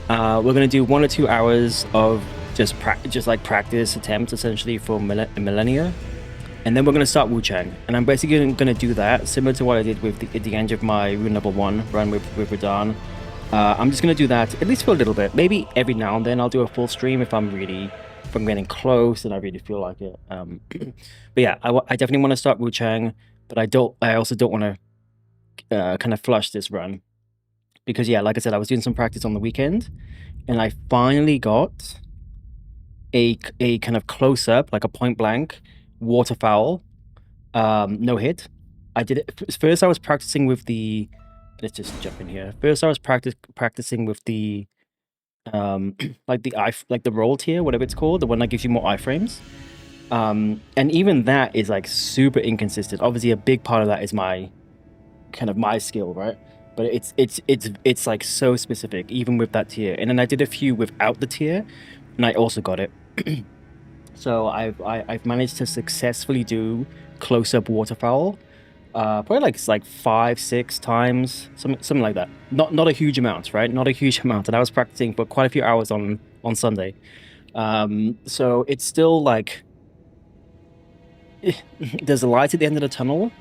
We're gonna do 1 or 2 hours of just like practice attempts essentially for millennia, and then we're gonna start Wu Chang. And I'm basically gonna do that similar to what I did with at the end of my Rune Level 1 run with Radahn. I'm just gonna do that at least for a little bit. Maybe every now and then I'll do a full stream if I'm getting close and I really feel like it. But yeah, I definitely want to start Wu Chang, but I also don't want to kind of flush this run because yeah, like I said, I was doing some practice on the weekend, and I finally got a kind of close up, like a point blank waterfowl, no hit. I did it first. I was practicing with the. Let's just jump in here. First, I was practicing with the like the roll tier, whatever it's called, the one that gives you more iframes. And even that is like super inconsistent. Obviously, a big part of that is my skill, right? But it's like so specific, even with that tier. And then I did a few without the tier, and I also got it. So I've managed to successfully do close up waterfowl, probably like 5-6 times, something like that. Not a huge amount, right? Not a huge amount. And I was practicing for quite a few hours on Sunday. So it's still like there's a light at the end of the tunnel,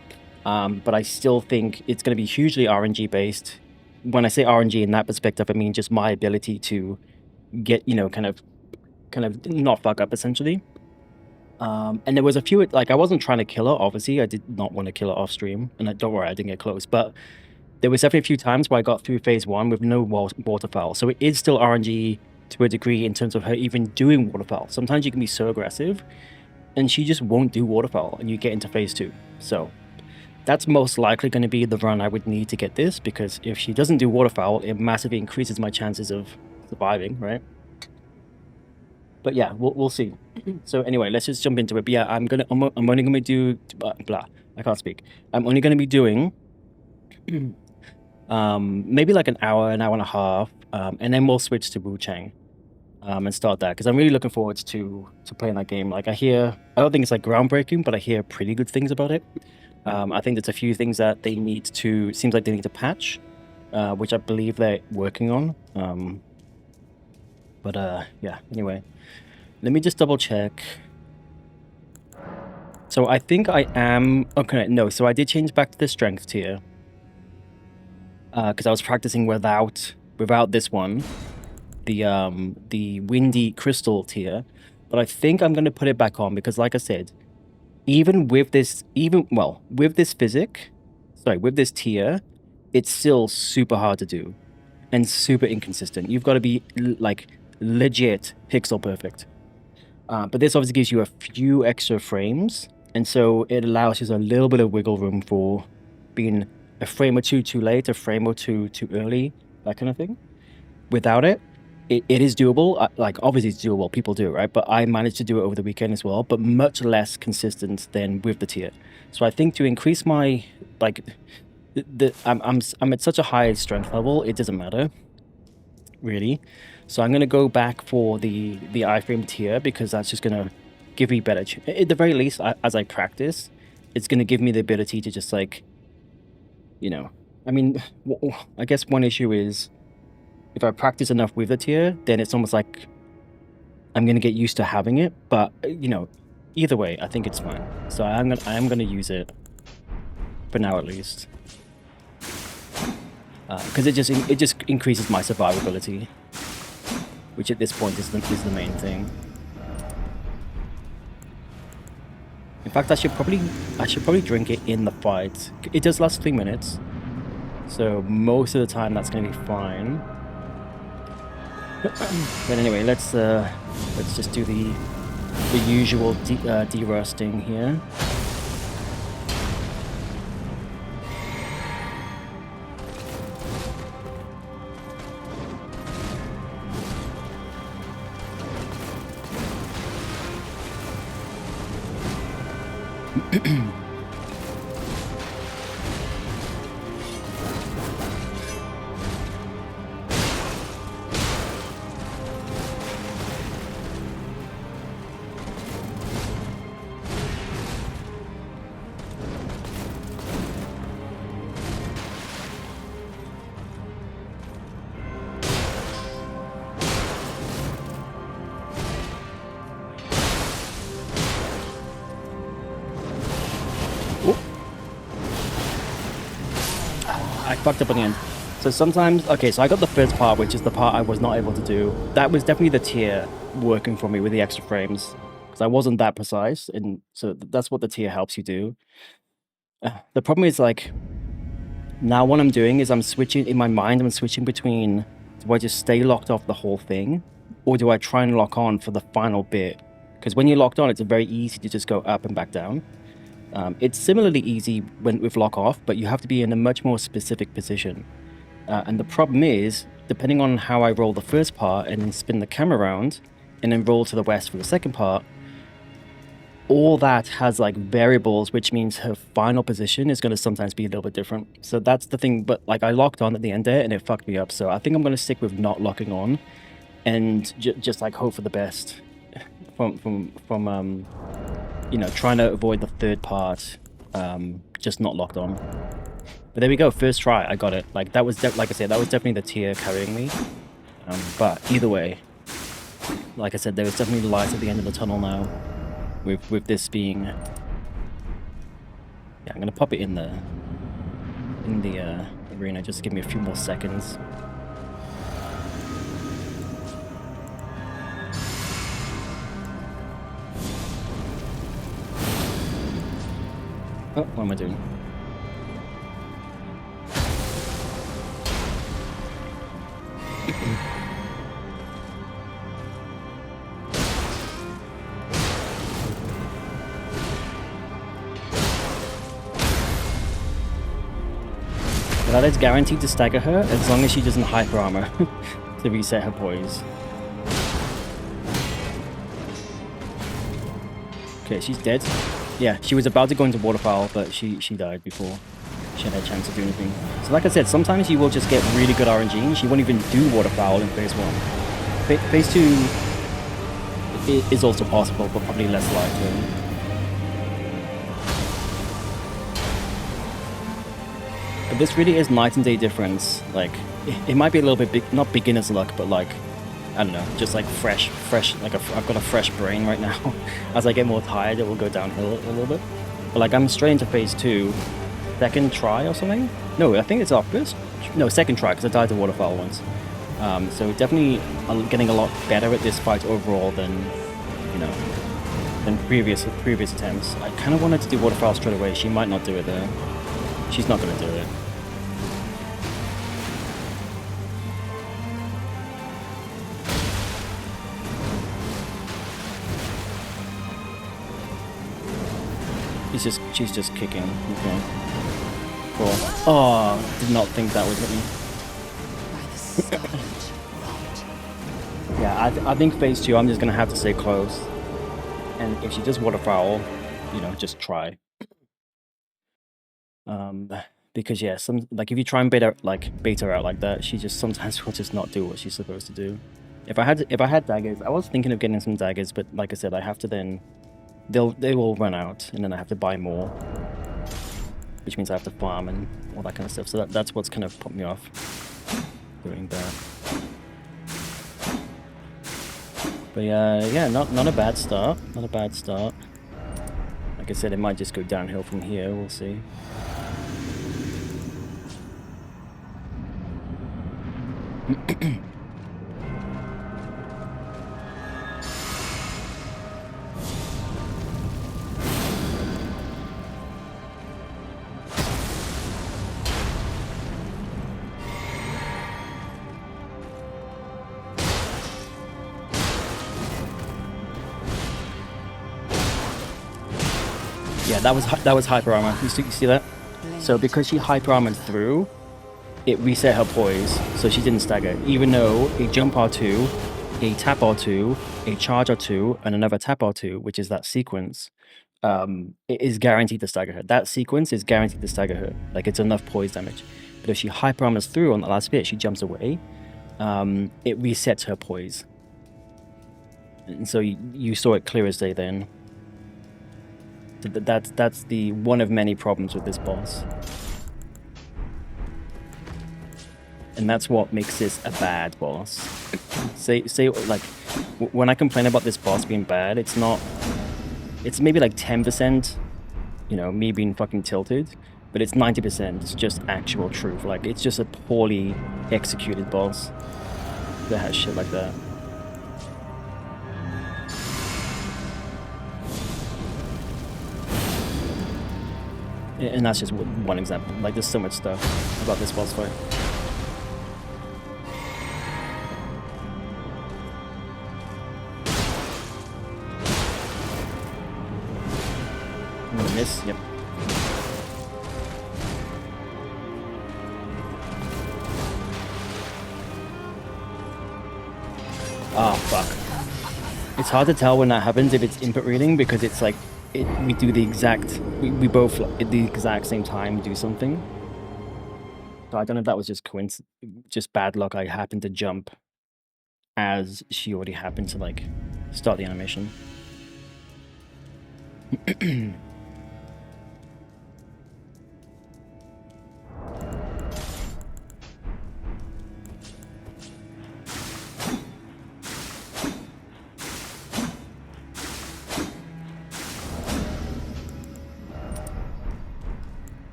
but I still think it's going to be hugely RNG based. When I say RNG in that perspective, I mean just my ability to get, kind of not fuck up essentially. And there was a few, like I wasn't trying to kill her, obviously. I did not want to kill her off stream, and don't worry, I didn't get close. But there was definitely a few times where I got through phase 1 with no waterfowl. So it is still RNG to a degree in terms of her even doing waterfowl. Sometimes you can be so aggressive, and she just won't do waterfowl, and you get into phase 2. So that's most likely going to be the run I would need to get this, because if she doesn't do waterfowl, it massively increases my chances of surviving, right? But yeah, we'll see. So anyway, let's just jump into it. But yeah, I'm only gonna do blah. I can't speak. I'm only gonna be doing maybe like an hour and a half, and then we'll switch to Wu Chang and start that, because I'm really looking forward to playing that game. Like I don't think it's like groundbreaking, but I hear pretty good things about it. I think there's a few things that seems like they need to patch, which I believe they're working on. But yeah, anyway. Let me just double check. So I think I am... Okay, no. So I did change back to the strength tier. Because I was practicing without this one. The windy crystal tier. But I think I'm going to put it back on because, like I said, with this tier, it's still super hard to do. And super inconsistent. You've got to be, like, legit pixel perfect. But this obviously gives you a few extra frames, and so it allows you a little bit of wiggle room for being a frame or two too late, a frame or two too early, that kind of thing. Without it, it is doable. Like, obviously it's doable, people do it, right? But I managed to do it over the weekend as well, but much less consistent than with the tier. So I think to increase my, like, I'm at such a high strength level, it doesn't matter, really. So I'm going to go back for the iframe tier, because that's just going to give me better... At the very least, as I practice, it's going to give me the ability to just, like, I mean, I guess one issue is if I practice enough with the tier, then it's almost like I'm going to get used to having it. But, either way, I think it's fine. So I am going to use it for now, at least. Because it just increases my survivability, which at this point is the main thing. In fact, I should probably drink it in the fight. It does last 3 minutes, so most of the time that's going to be fine. But anyway, let's just do the usual de-rusting here. fucked up on the end. So sometimes, okay, so I got the first part, which is the part I was not able to do. That was definitely the tier working for me with the extra frames, because I wasn't that precise, and so that's what the tier helps you do. The problem is, like, now what I'm doing is I'm switching, in my mind, I'm switching between, do I just stay locked off the whole thing, or do I try and lock on for the final bit? Because when you're locked on, it's very easy to just go up and back down. It's similarly easy with lock off, but you have to be in a much more specific position. And the problem is, depending on how I roll the first part and then spin the camera around and then roll to the west for the second part, all that has like variables, which means her final position is going to sometimes be a little bit different. So that's the thing. But like I locked on at the end there and it fucked me up. So I think I'm going to stick with not locking on and just like hope for the best from you know, trying to avoid the third part, just not locked on. But there we go, first try, I got it. Like that was, like I said, that was definitely the tier carrying me. But either way, like I said, there was definitely light at the end of the tunnel now. With this being, yeah, I'm gonna pop it in the arena. Just give me a few more seconds. Oh, what am I doing? That is guaranteed to stagger her as long as she doesn't hyper armor to reset her poise. Okay, she's dead. Yeah, she was about to go into waterfowl, but she died before she had a chance to do anything. So like I said, sometimes you will just get really good RNG and she won't even do waterfowl in phase 1. Phase 2 is also possible, but probably less likely. But this really is night and day difference. Like, it might be a little bit not beginner's luck, but like, I don't know, just like fresh, like I've got a fresh brain right now. As I get more tired, it will go downhill a little bit. But like, I'm straight into phase 2, second try or something? No, I think it's our first, no, second try, because I died to waterfowl once. So definitely I'm getting a lot better at this fight overall than, you know, than previous attempts. I kind of wanted to do waterfowl straight away. She might not do it there. She's not going to do it. She's just kicking. Okay. Cool. Oh, did not think that would hit me. Yeah, I think phase 2, I'm just going to have to stay close. And if she does waterfowl, you know, just try. Because yeah, like if you try and bait her out like that, she just sometimes will just not do what she's supposed to do. If I had daggers, I was thinking of getting some daggers, but like I said, I have to then they will run out, and then I have to buy more, which means I have to farm and all that kind of stuff. So that's what's kind of put me off doing that. But yeah, not a bad start. Not a bad start. Like I said, it might just go downhill from here. We'll see. Yeah, that was hyper armor. You see that? So because she hyper armored through, it reset her poise, so she didn't stagger. Even though a jump R2, a tap R2, a charge R2, and another tap R2, which is that sequence, it is guaranteed to stagger her. That sequence is guaranteed to stagger her. Like, it's enough poise damage. But if she hyper armors through on the last bit, she jumps away, it resets her poise. And so you saw it clear as day then. That's the one of many problems with this boss. And that's what makes this a bad boss. Say like, when I complain about this boss being bad, it's maybe like 10%, you know, me being fucking tilted. but it's 90% just actual truth. Like, it's just a poorly executed boss that has shit like that. And that's just one example. Like, there's so much stuff about this boss fight. I'm gonna miss. Yep. Oh, fuck. It's hard to tell when that happens if it's input reading, because it's like we do the exact, we both at the exact same time do something. So I don't know if that was just just bad luck. I happened to jump as she already happened to like start the animation.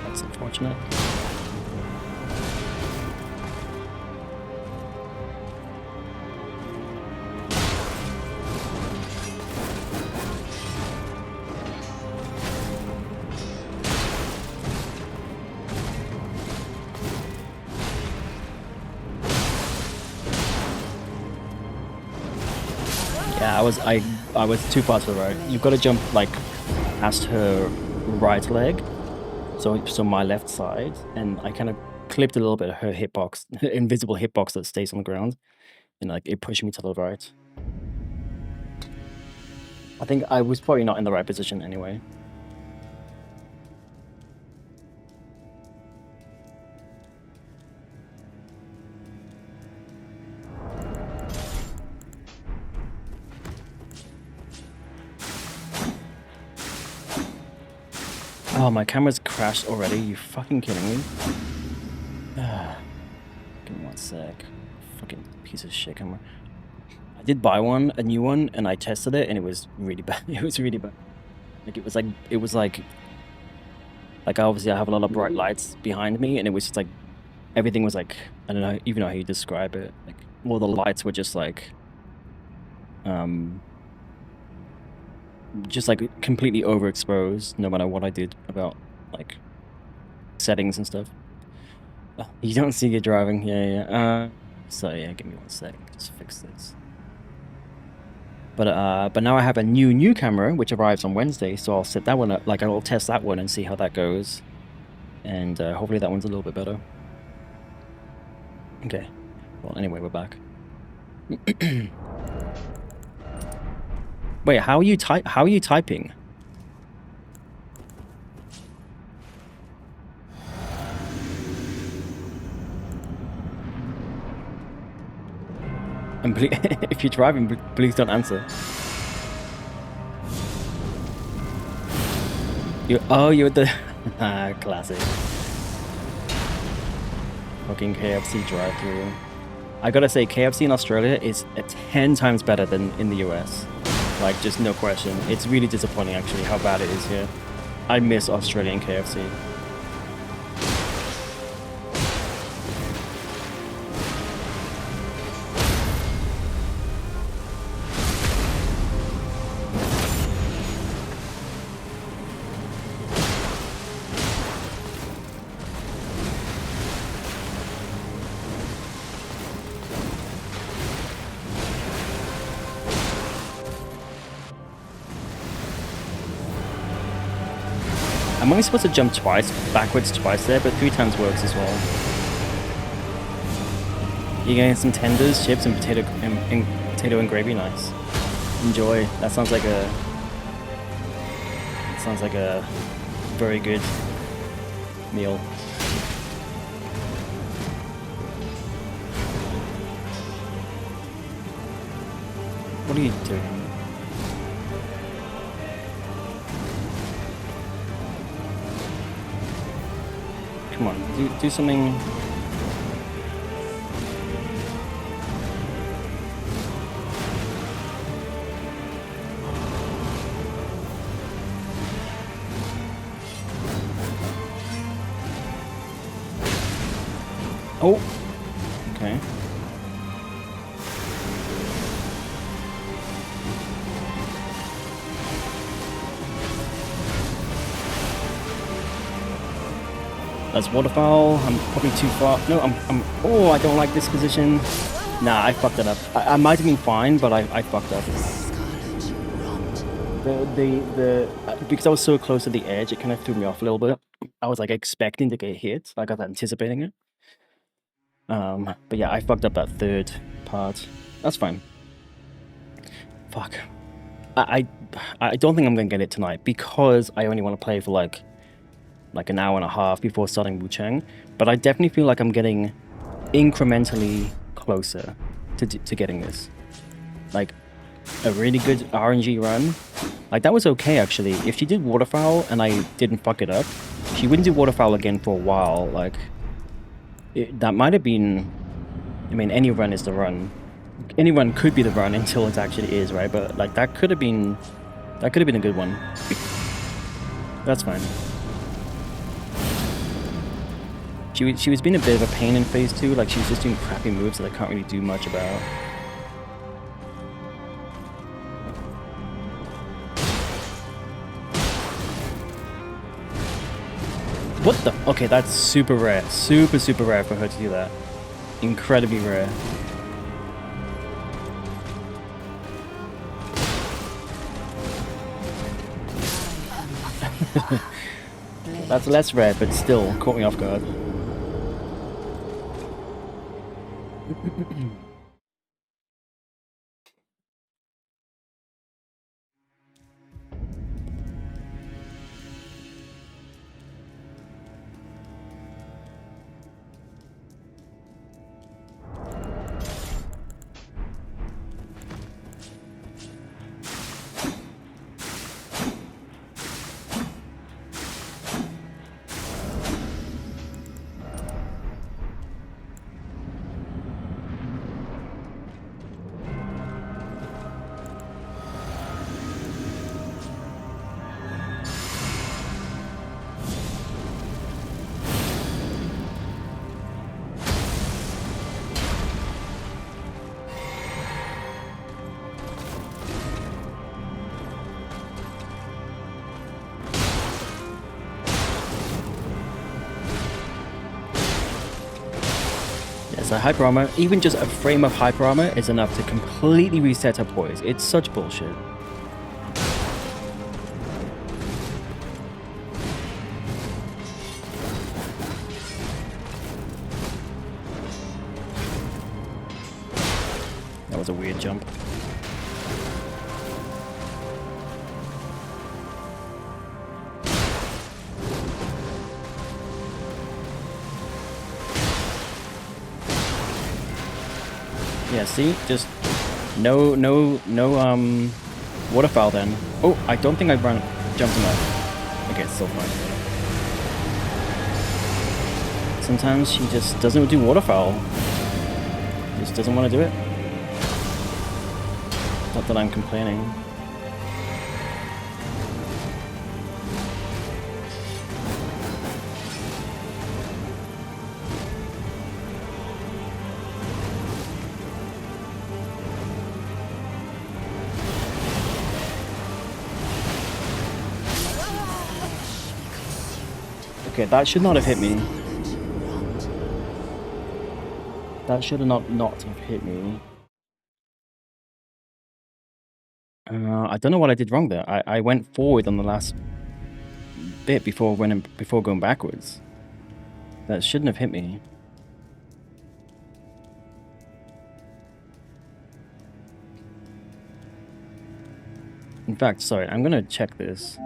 That's unfortunate. Yeah, I was too far to the right. You've got to jump like past her right leg, so my left side, and I kind of clipped a little bit of her hitbox, her invisible hitbox that stays on the ground, and like it pushed me to the right. I think I was probably not in the right position anyway. Oh, my camera's crashed already. You fucking kidding me? Give me one sec. Fucking piece of shit camera. I did buy a new one, and I tested it, and it was really bad. It was really bad. Like it was like obviously I have a lot of bright lights behind me, and it was just like everything was like, I don't know even know how you describe it. Like all the lights were just like completely overexposed, no matter what I did about like settings and stuff. Oh, you don't see you driving, yeah. So yeah, give me one sec, just fix this. But now I have a new camera which arrives on Wednesday, so I'll set that one up. Like I'll test that one and see how that goes, and hopefully that one's a little bit better. Okay. Well, anyway, we're back. Wait, how are you typing? And if you're driving, please don't answer. You're the classic. Fucking KFC drive-through. I gotta say, KFC in Australia is 10 times better than in the US. Like, just no question. It's really disappointing, actually, how bad it is here. I miss Australian KFC. I'm only supposed to jump backwards twice there, but 3 times works as well. You're getting some tenders, chips, and potato and gravy. Nice. Enjoy. That sounds like a very good meal. What are you doing? Come on, do something. Oh, okay. That's waterfowl. I'm probably too far. No, oh, I don't like this position. Nah, I fucked it up. I might have been fine, but I fucked up. Because I was so close to the edge, it kind of threw me off a little bit. I was like expecting to get hit. Like I was anticipating it. But yeah, I fucked up that third part. That's fine. Fuck. I don't think I'm gonna get it tonight because I only want to play for like an hour and a half before starting Wu Chang. But I definitely feel like I'm getting incrementally closer to getting this. Like a really good RNG run. Like that was okay actually. If she did waterfowl and I didn't fuck it up, she wouldn't do waterfowl again for a while. Like that might have been. I mean, any run is the run. Any run could be the run until it actually is, right? But like that could have been a good one. That's fine. She was being a bit of a pain in phase 2, like she was just doing crappy moves that I can't really do much about. What the? Okay, that's super rare. Super rare for her to do that. Incredibly rare. That's less rare, but still caught me off guard. So hyper armor, even just a frame of hyper armor is enough to completely reset her poise. It's such bullshit. That was a weird jump. Yeah, see? Just no waterfowl then. Oh, I don't think I jumped enough. Okay, it's still fine. Sometimes she just doesn't do waterfowl. Just doesn't want to do it. Not that I'm complaining. Okay, that should not have hit me. That should have not have hit me. I don't know what I did wrong there. I went forward on the last bit before going backwards. That shouldn't have hit me. In fact, sorry, I'm gonna check this.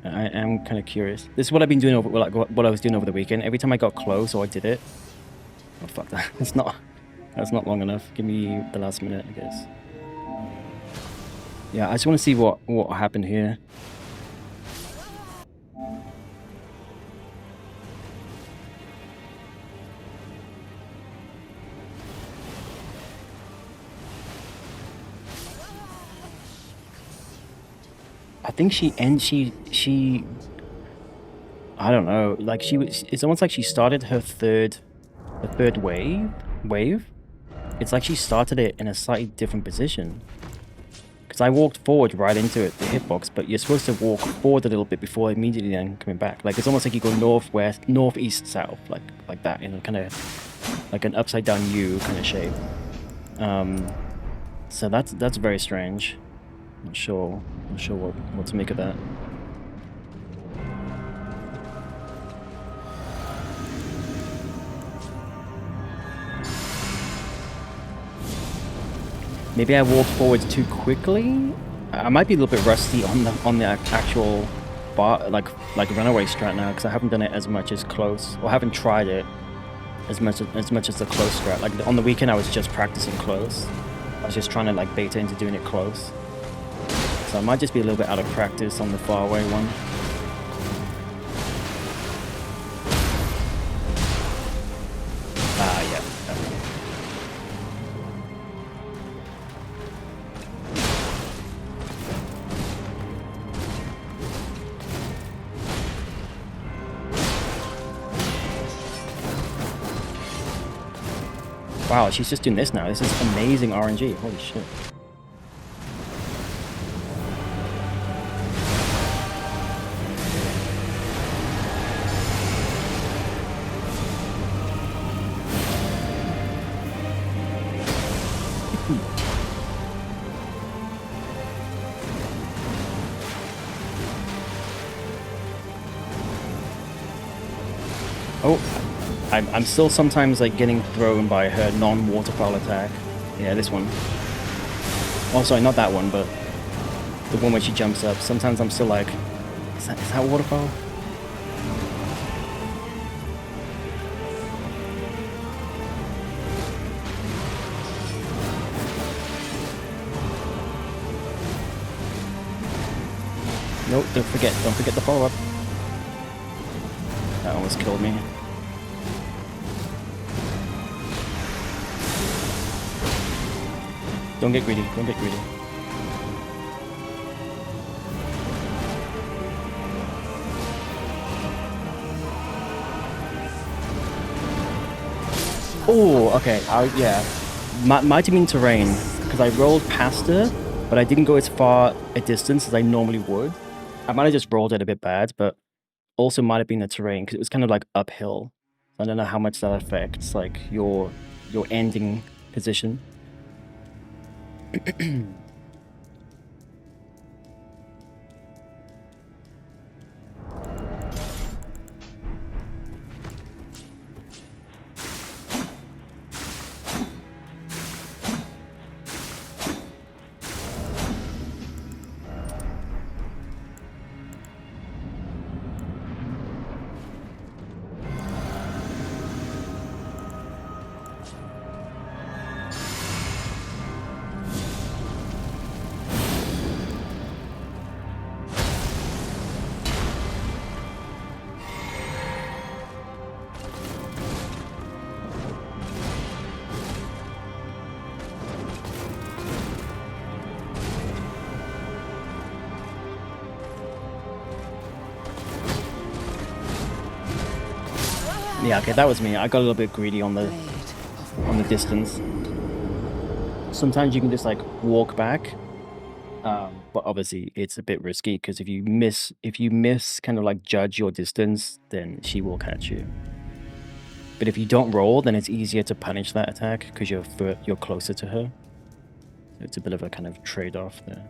I am kind of curious. This is what I've been doing over, like what I was doing over the weekend. Every time I got close or I did it. Oh fuck that! That's not long enough. Give me the last minute, I guess. Yeah, I just want to see what happened here. I think she I don't know, like she was it's almost like she started her third wave. It's like she started it in a slightly different position. Because I walked forward right into it, the hitbox, but you're supposed to walk forward a little bit before immediately then coming back. Like it's almost like you go northwest, northeast, south, like that, you know, kind of like an upside down U kind of shape. So that's very strange. Not sure what to make of that. Maybe I walked forward too quickly. I might be a little bit rusty on the actual bar like runaway strat now because I haven't done it as much as close, or haven't tried it as much as the close strat. Like on the weekend, I was just practicing close. I was just trying to like beta into doing it close. So I might just be a little bit out of practice on the far away one. Ah, yeah. Wow, she's just doing this now. This is amazing RNG. Holy shit. Oh, I'm still sometimes like getting thrown by her non-waterfowl attack. Yeah, this one. Oh, sorry, not that one, but the one where she jumps up. Sometimes I'm still like, is that waterfowl? Nope, don't forget the follow-up. That almost killed me. Don't get greedy, don't get greedy. Oh, okay, yeah. Might have been terrain, because I rolled past her, but I didn't go as far a distance as I normally would. I might have just rolled it a bit bad, but also might have been the terrain, because it was kind of like uphill. I don't know how much that affects like your ending position. Yeah, okay, that was me. I got a little bit greedy on the distance. Sometimes you can just like walk back, but obviously it's a bit risky because if you miss kind of like judge your distance, then she will catch you. But if you don't roll, then it's easier to punish that attack because you're closer to her. So it's a bit of a kind of trade-off there.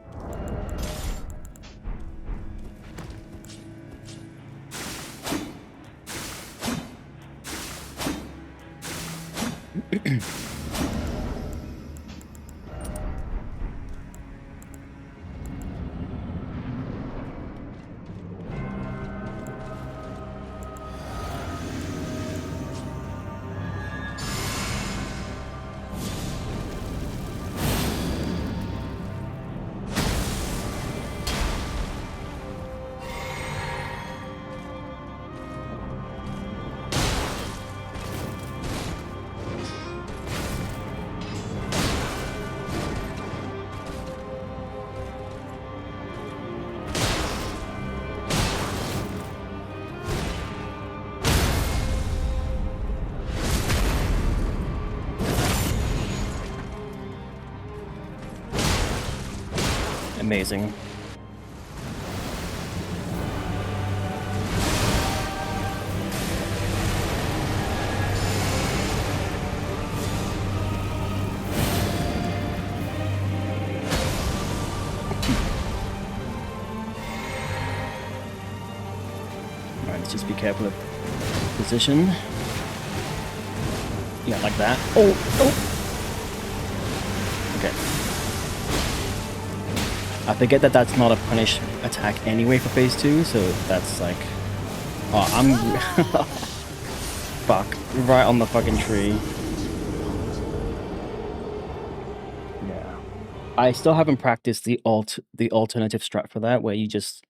amazing. Alright, let's just be careful of position. Yeah, like that. Oh! Okay. I forget that that's not a punish attack anyway for phase 2, so that's like... Oh, I'm... Fuck. Right on the fucking tree. Yeah. I still haven't practiced the alternative strat for that, where you just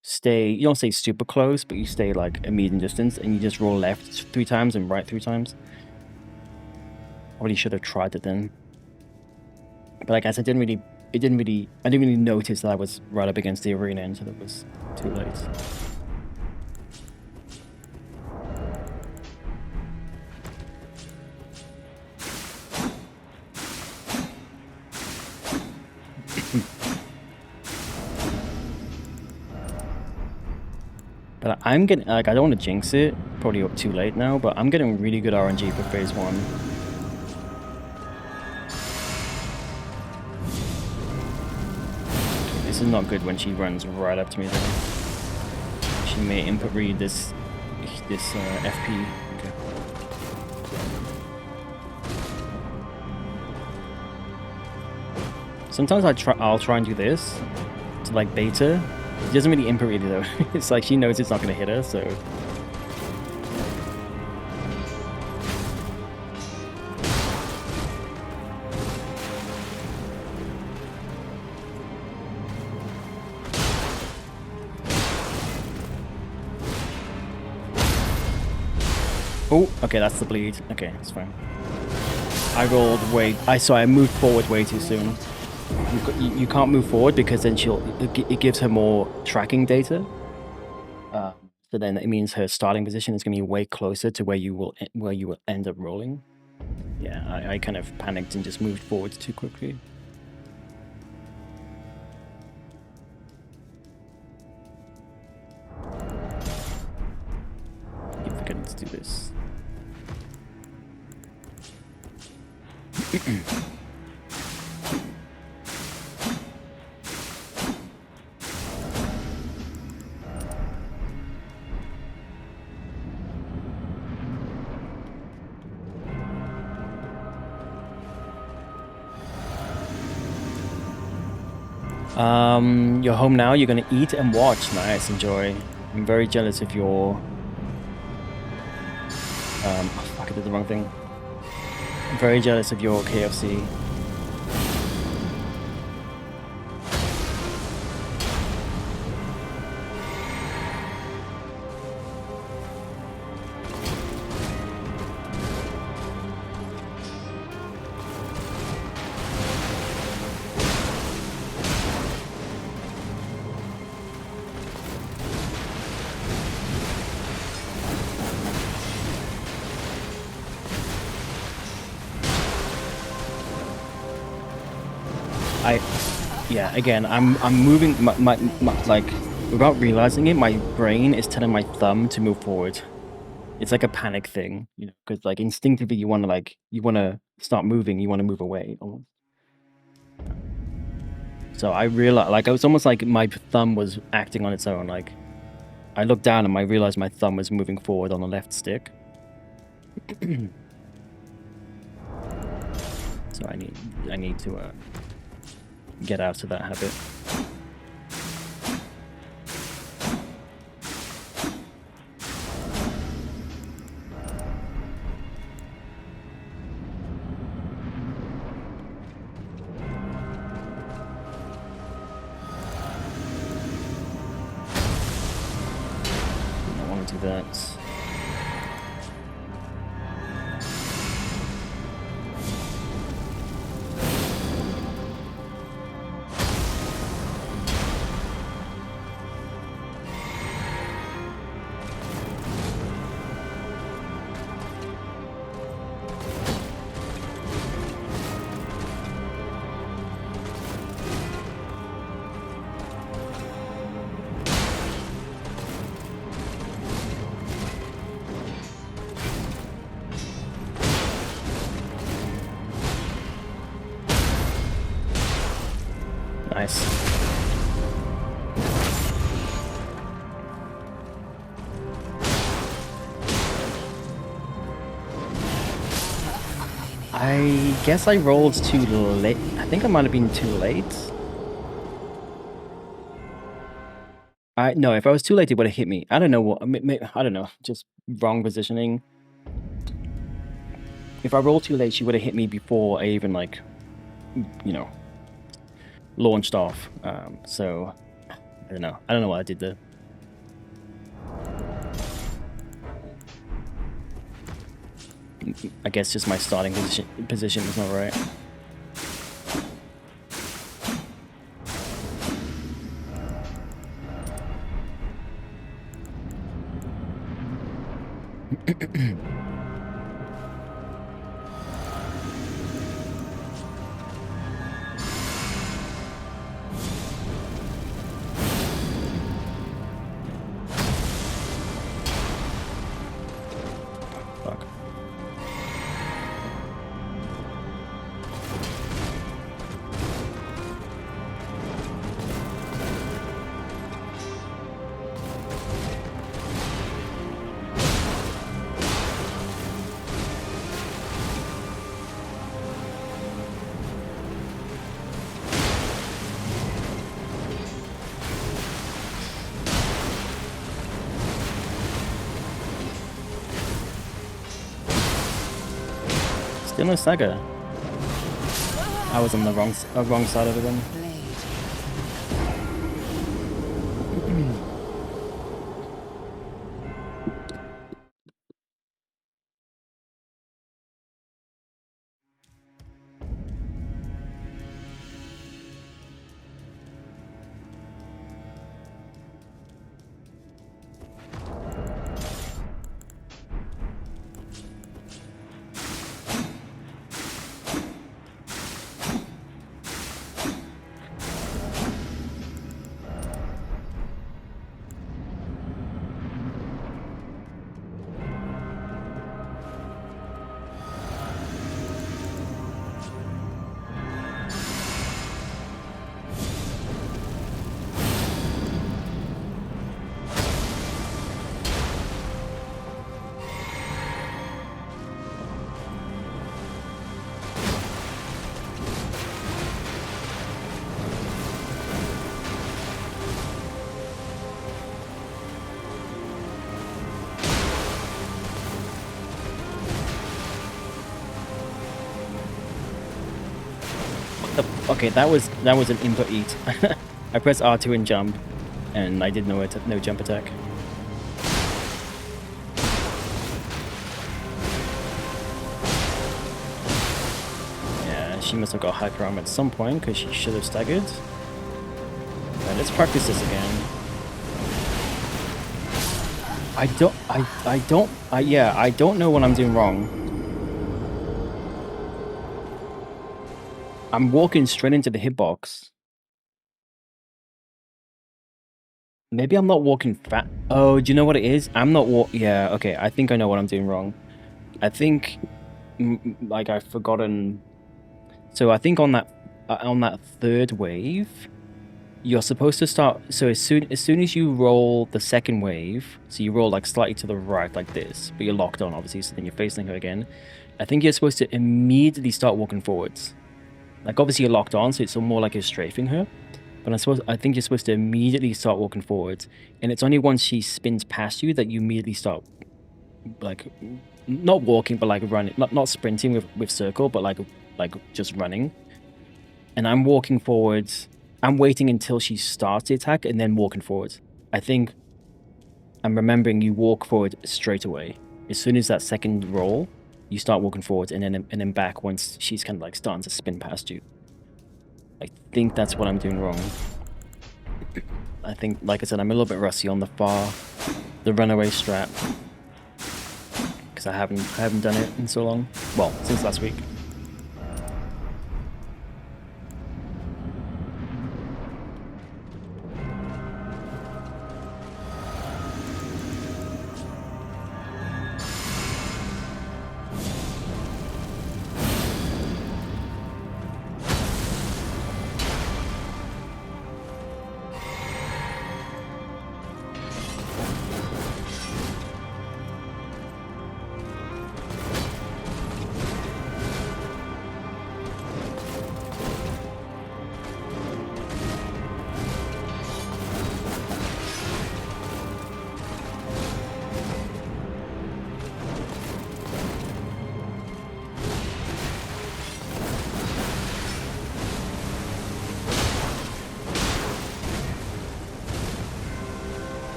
stay... You don't stay super close, but you stay like a medium distance, and you just roll left 3 times and right 3 times. Probably should have tried it then. But I guess I didn't really notice that I was right up against the arena until it was too late. But I'm getting, like, I don't want to jinx it, probably too late now, but I'm getting really good RNG for phase 1. This is not good when she runs right up to me though. She may input read this FP. Okay. Sometimes I'll try and do this to like beta. It doesn't really input read though. It's like she knows it's not gonna hit her, so. Oh, okay, that's the bleed. Okay, that's fine. I rolled I moved forward way too soon. You can't move forward because then it gives her more tracking data. So then it means her starting position is going to be way closer to where you will end up rolling. Yeah, I kind of panicked and just moved forward too quickly. I keep forgetting to do this. You're home now, you're gonna eat and watch. Nice, enjoy. I'm very jealous of your... oh, fuck, I did the wrong thing. I'm very jealous of your KFC. Yeah, again, I'm moving my like, without realizing it, my brain is telling my thumb to move forward. It's like a panic thing, you know, because like instinctively you want to start moving, you want to move away almost. So I realized, like, it was almost like my thumb was acting on its own. Like, I looked down and I realized my thumb was moving forward on the left stick. So I need to get out of that habit. I want to do that. I guess I rolled too late. I think I might have been too late. No, if I was too late, it would have hit me. I don't know what. I don't know. Just wrong positioning. If I rolled too late, she would have hit me before I even like, you know, launched off. So I don't know. I don't know what I did there. I guess just my starting position was not right. Fuck. Still no stagger. I was on the wrong side of it then. Okay, that was an input eat. I pressed R2 and jump, and I did no jump attack. Yeah, she must have got hyper armor at some point because she should have staggered. Right, let's practice this again. I don't know what I'm doing wrong. I'm walking straight into the hitbox. Maybe I'm not walking fat. Oh, do you know what it is? I'm not yeah, okay. I think I know what I'm doing wrong. I think, like, I've forgotten. So I think on that third wave, you're supposed to start. So as soon as you roll the second wave, so you roll like slightly to the right like this, but you're locked on obviously. So then you're facing her again. I think you're supposed to immediately start walking forwards. Like obviously you're locked on, so it's more like you're strafing her. But I think you're supposed to immediately start walking forwards, and it's only once she spins past you that you immediately start, like, not walking, but like running, not sprinting with circle, but like just running. And I'm walking forwards. I'm waiting until she starts the attack and then walking forwards. I think I'm remembering you walk forward straight away. As soon as that second roll, you start walking forwards and then back once she's kind of like starting to spin past you. I think that's what I'm doing wrong. I think, like I said, I'm a little bit rusty on the runaway strat, because I haven't done it in so long. Well, since last week.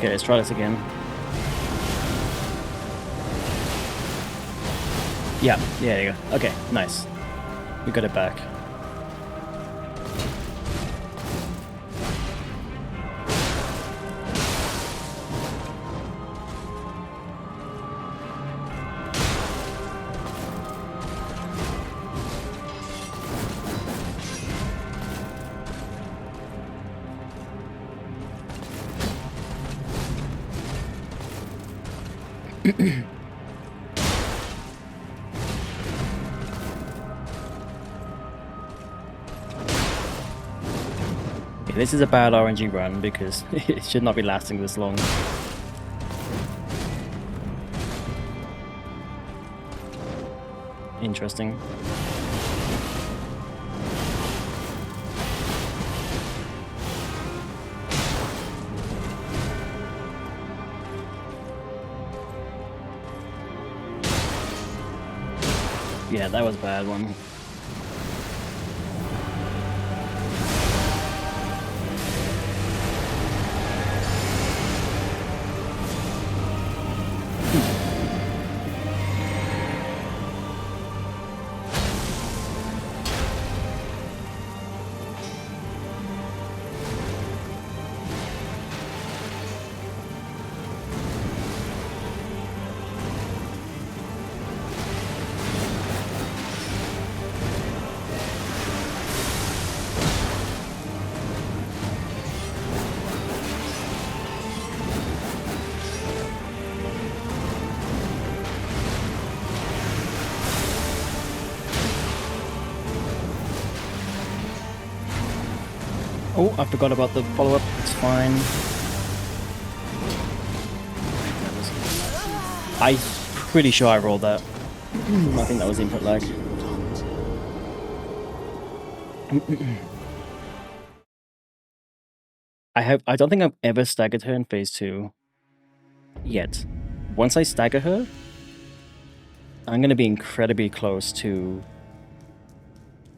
Okay, let's try this again. Yeah, there you go. Okay, nice. We got it back. This is a bad RNG run because it should not be lasting this long. Interesting. Yeah, that was a bad one. Oh, I forgot about the follow-up. It's fine. I'm pretty sure I rolled that. I think that was input lag. I don't think I've ever staggered her in phase 2 yet. Once I stagger her, I'm gonna be incredibly close to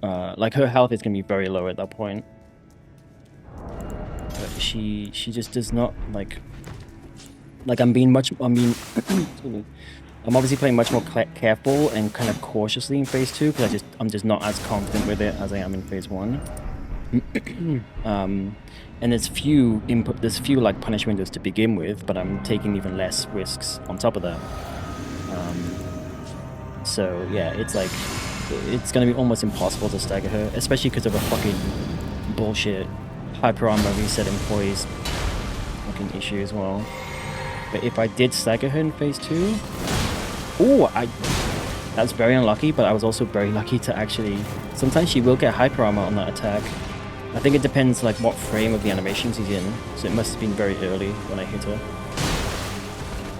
like her health is gonna be very low at that point. But she just does not like I'm obviously playing much more careful and kind of cautiously in phase 2 because I'm just not as confident with it as I am in phase 1. And there's few like punish windows to begin with, but I'm taking even less risks on top of that. So yeah, it's like it's gonna be almost impossible to stagger her, especially because of a fucking bullshit hyper armor reset employees fucking issue as well. But if I did stagger her in phase 2, that's very unlucky, but I was also very lucky to actually... Sometimes she will get hyper armor on that attack. I think it depends like what frame of the animation she's in, so it must have been very early when I hit her.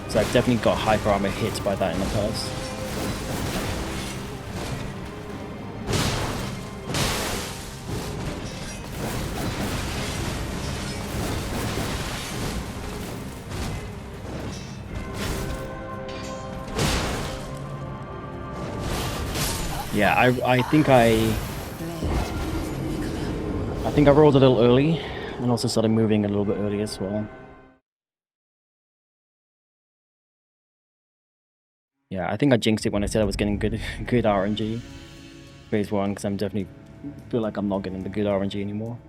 So I've definitely got hyper armor hit by that in the past. Yeah, I think I rolled a little early and also started moving a little bit early as well. Yeah, I think I jinxed it when I said I was getting good RNG phase 1 because I'm definitely feel like I'm not getting the good RNG anymore.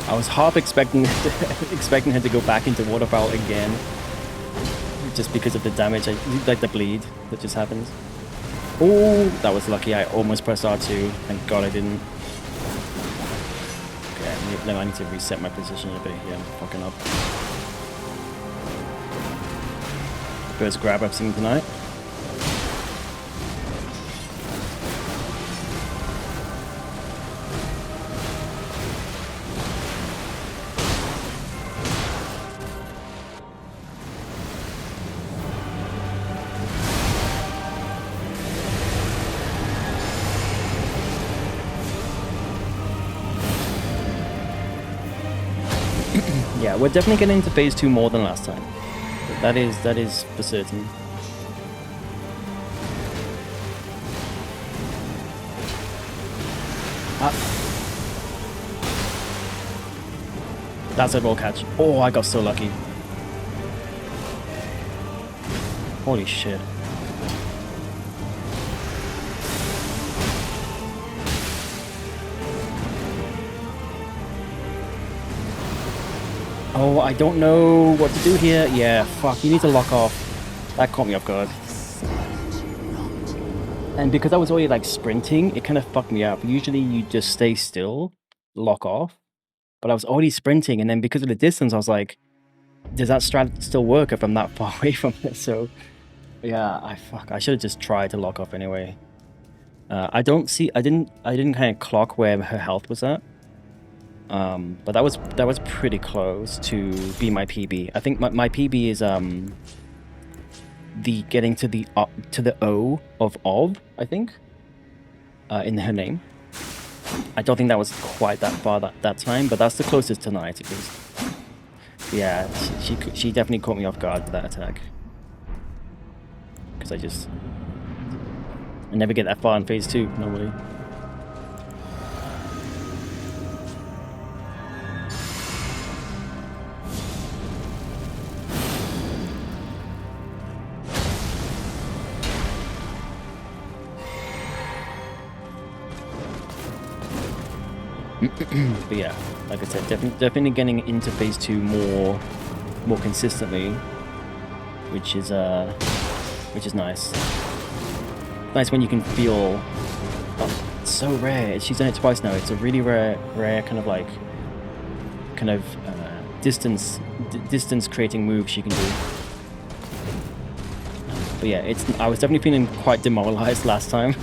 I was half expecting expecting her to go back into waterfowl again, just because of the damage, like the bleed that just happens. Oh, that was lucky. I almost pressed R2. Thank God I didn't. Okay, I need to reset my position a bit here. I'm fucking up. First grab I've seen tonight. Yeah, we're definitely getting into phase 2 more than last time. That is for certain. That's a roll catch. Oh, I got so lucky. Holy shit. Oh, I don't know what to do here. Yeah, fuck, you need to lock off. That caught me off guard. And because I was already like sprinting, it kind of fucked me up. Usually you just stay still, lock off. But I was already sprinting, and then because of the distance, I was like, does that strat still work if I'm that far away from it? So yeah, I should have just tried to lock off anyway. I didn't kind of clock where her health was at. But that was pretty close to be my PB. I think my PB is the getting to the O of, I think, in her name. I don't think that was quite that far that time, but that's the closest tonight at least. Yeah, she definitely caught me off guard with that attack. Because I never get that far in phase 2 normally. But yeah, like I said, definitely getting into phase 2 more consistently, which is nice. Nice when you can feel. Oh, it's so rare. She's done it twice now. It's a really rare kind of distance creating move she can do. But yeah, I was definitely feeling quite demoralized last time.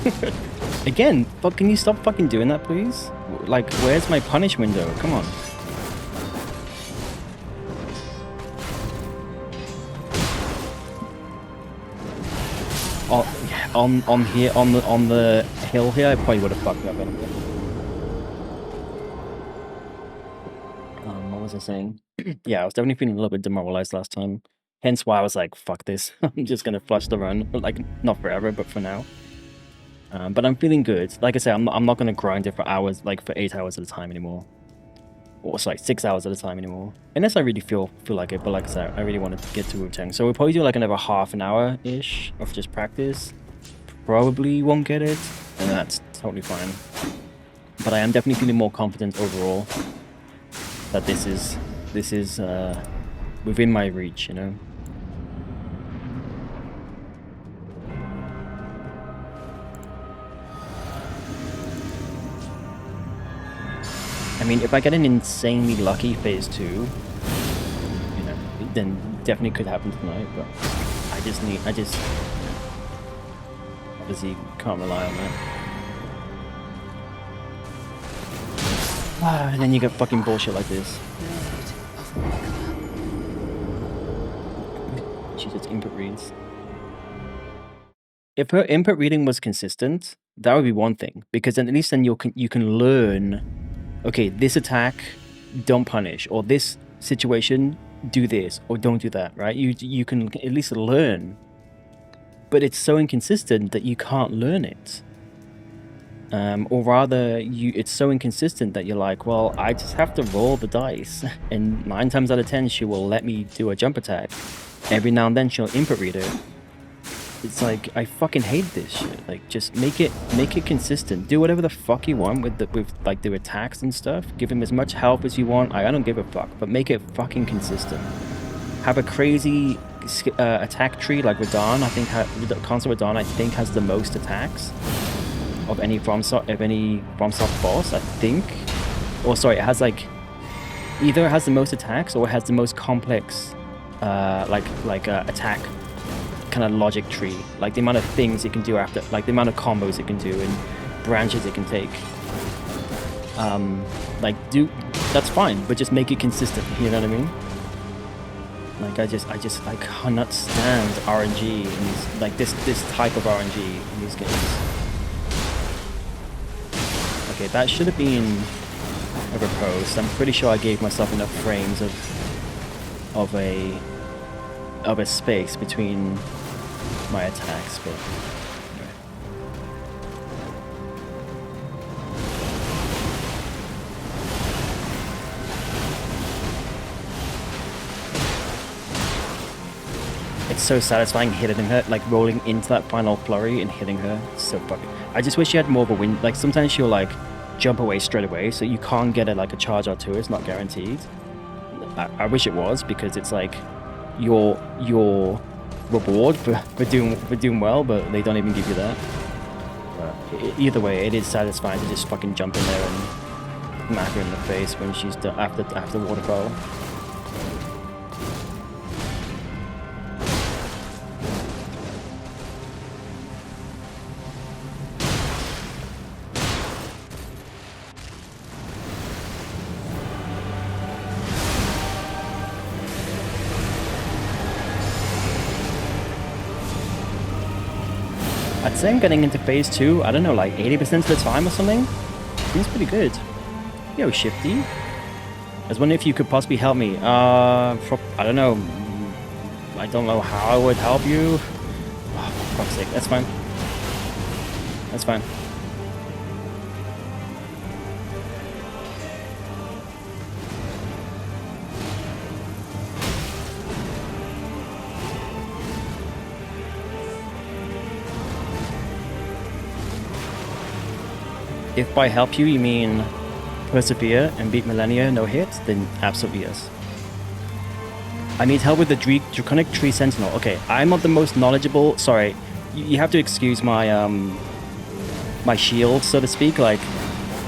Again, but can you stop fucking doing that, please? Like, where's my punish window? Come on. Oh, yeah, on here, on the hill here, I probably would have fucked up anyway. What was I saying? Yeah, I was definitely feeling a little bit demoralized last time. Hence why I was like, fuck this. I'm just gonna flush the run. Like, not forever, but for now. But I'm feeling good. Like I said, I'm not gonna grind it for hours, like for 8 hours at a time anymore. Or it's like 6 hours at a time anymore. Unless I really feel like it, but like I said, I really want to get to Wu-Tang. So we'll probably do like another half an hour-ish of just practice. Probably won't get it, and that's totally fine. But I am definitely feeling more confident overall that this is within my reach, you know? I mean, if I get an insanely lucky phase 2, you know, then definitely could happen tonight, but I just obviously can't rely on that. And then you get fucking bullshit like this. She just input reads. If her input reading was consistent, that would be one thing, because then at least then you can learn, okay, this attack, don't punish, or this situation, do this, or don't do that, right? You can at least learn, but it's so inconsistent that you can't learn it. Or rather, it's so inconsistent that you're like, well, I just have to roll the dice, and 9 times out of 10, she will let me do a jump attack. Every now and then, she'll input read it. it's like I fucking hate this shit. Like, just make it consistent. Do whatever the fuck you want with like the attacks and stuff. Give him as much health as you want. I don't give a fuck, but make it fucking consistent. Have a crazy attack tree like Radahn. I think Consort Radahn I think has the most attacks of any FromSoft boss. I think, or sorry, it has like either it has the most attacks or it has the most complex attack kind of logic tree, like the amount of things it can do after, like the amount of combos it can do and branches it can take. That's fine, but just make it consistent, you know what I mean? Like I cannot stand RNG in these, like this type of RNG in these games. Okay, that should have been a riposte. I'm pretty sure I gave myself enough frames of a space between my attacks, but anyway. It's so satisfying hitting her, like rolling into that final flurry and hitting her. It's so fucking. I just wish she had more of a win. Like sometimes she'll like jump away straight away, so you can't get a charge or two. It's not guaranteed. I wish it was, because it's like your reward for doing well, but they don't even give you that. But either way, it is satisfying to just fucking jump in there and smack her in the face when she's done after waterfall. I'd say I'm getting into phase 2, I don't know, like 80% of the time or something. Seems pretty good. Yo, Shifty. I was wondering if you could possibly help me. I don't know. I don't know how I would help you. Oh, for fuck's sake, that's fine. That's fine. If by help you mean persevere and beat Millennia no hit, then absolutely yes. I need help with the Draconic Tree Sentinel. Okay, I'm not the most knowledgeable. Sorry, you have to excuse my my shield, so to speak. Like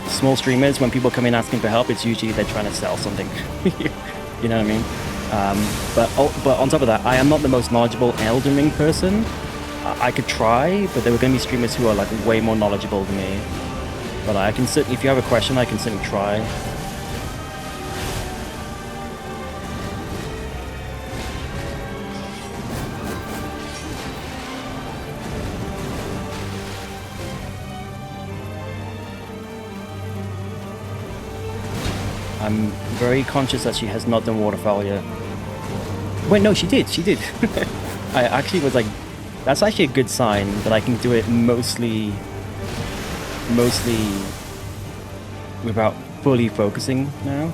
small streamers, when people come in asking for help, it's usually they're trying to sell something. You know what I mean? But on top of that, I am not the most knowledgeable Elden Ring person. I could try, but there were going to be streamers who are like way more knowledgeable than me. But I can certainly, if you have a question, I can certainly try. I'm very conscious that she has not done waterfowl yet. Wait, no, she did. She did. I actually was like, that's actually a good sign that I can do it mostly without fully focusing now.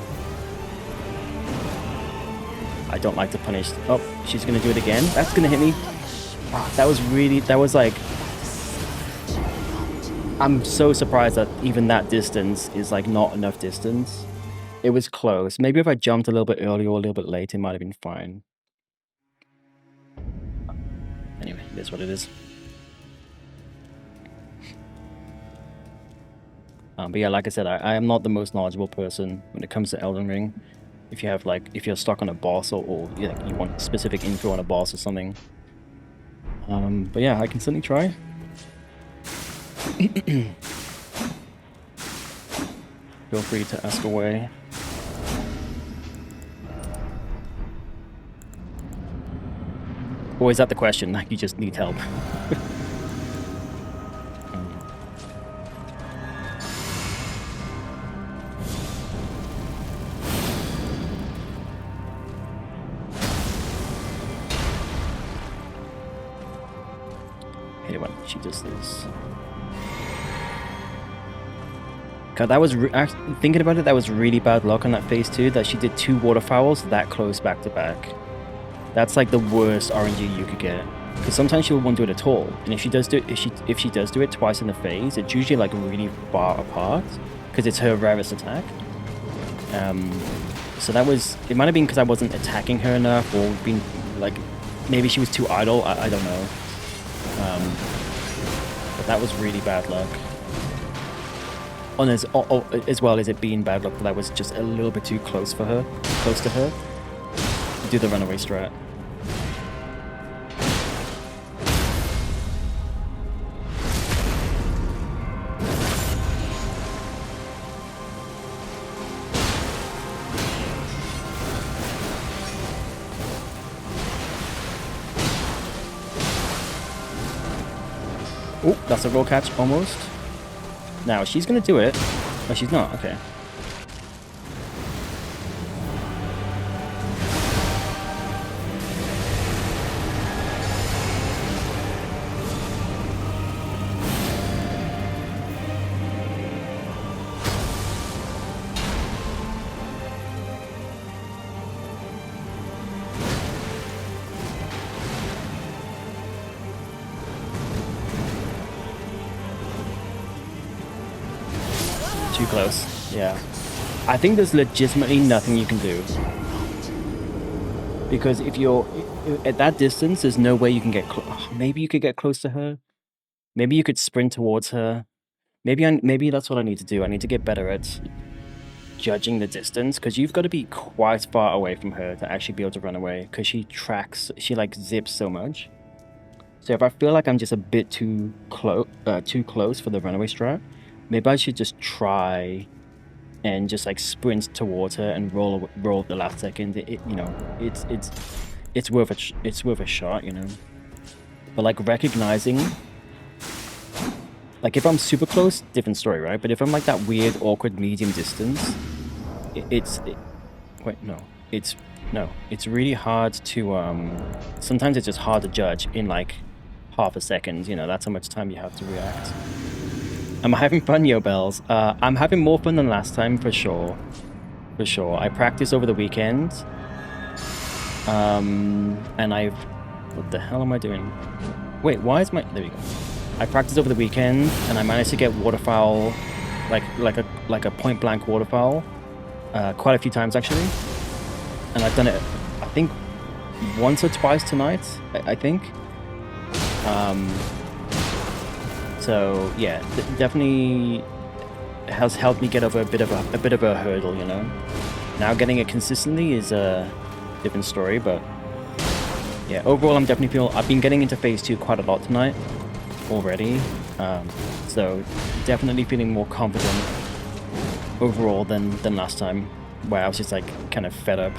I don't like to punish. Oh, she's gonna do it again. That's gonna hit me. Oh, that was like, I'm so surprised that even that distance is like not enough distance. It was close. Maybe if I jumped a little bit early or a little bit late, it might have been fine. Anyway, it is what it is. But yeah, like I said, I am not the most knowledgeable person when it comes to Elden Ring. If you're stuck on a boss or you want specific info on a boss or something. But yeah, I can certainly try. Feel free to ask away. Or is that the question? Like you just need help? Hate it when she does this. God, that was thinking about it. That was really bad luck on that phase 2. That she did 2 waterfowls that close back to back. That's like the worst RNG you could get. Because sometimes she won't do it at all, and if she does do it, if she does do it twice in the phase, it's usually like really far apart because it's her rarest attack. So that was, it might have been because I wasn't attacking her enough, or being like, maybe she was too idle. I don't know. But that was really bad luck. And as well as it being bad luck that I was just a little bit too close to her, to do the runaway strat. Oh, that's a roll catch, almost. Now, she's gonna do it. Oh, she's not, okay. Too close. Yeah. I think there's legitimately nothing you can do. Because if you're at that distance, there's no way you can get close. Maybe you could get close to her. Maybe you could sprint towards her. Maybe that's what I need to do. I need to get better at judging the distance, because you've got to be quite far away from her to actually be able to run away, because she like zips so much. So if I feel like I'm just a bit too close for the runaway strat, maybe I should just try and just like sprint towards her and roll at the last second. You know, it's worth a shot, you know. But like recognizing, like if I'm super close, different story, right? But if I'm like that weird, awkward medium distance, it's really hard to sometimes it's just hard to judge in like half a second. You know, that's how much time you have to react. I'm having fun, yo bells. I'm having more fun than last time, for sure. For sure. I practiced over the weekend. And what the hell am I doing? Wait, why is my... There we go. I practiced over the weekend, and I managed to get waterfowl, like a point-blank waterfowl, quite a few times, actually. And I've done it, I think, once or twice tonight, I think. So yeah, definitely has helped me get over a bit of a hurdle, you know. Now getting it consistently is a different story, but yeah, overall I've been getting into phase 2 quite a lot tonight already. So definitely feeling more confident overall than last time, where I was just like kind of fed up.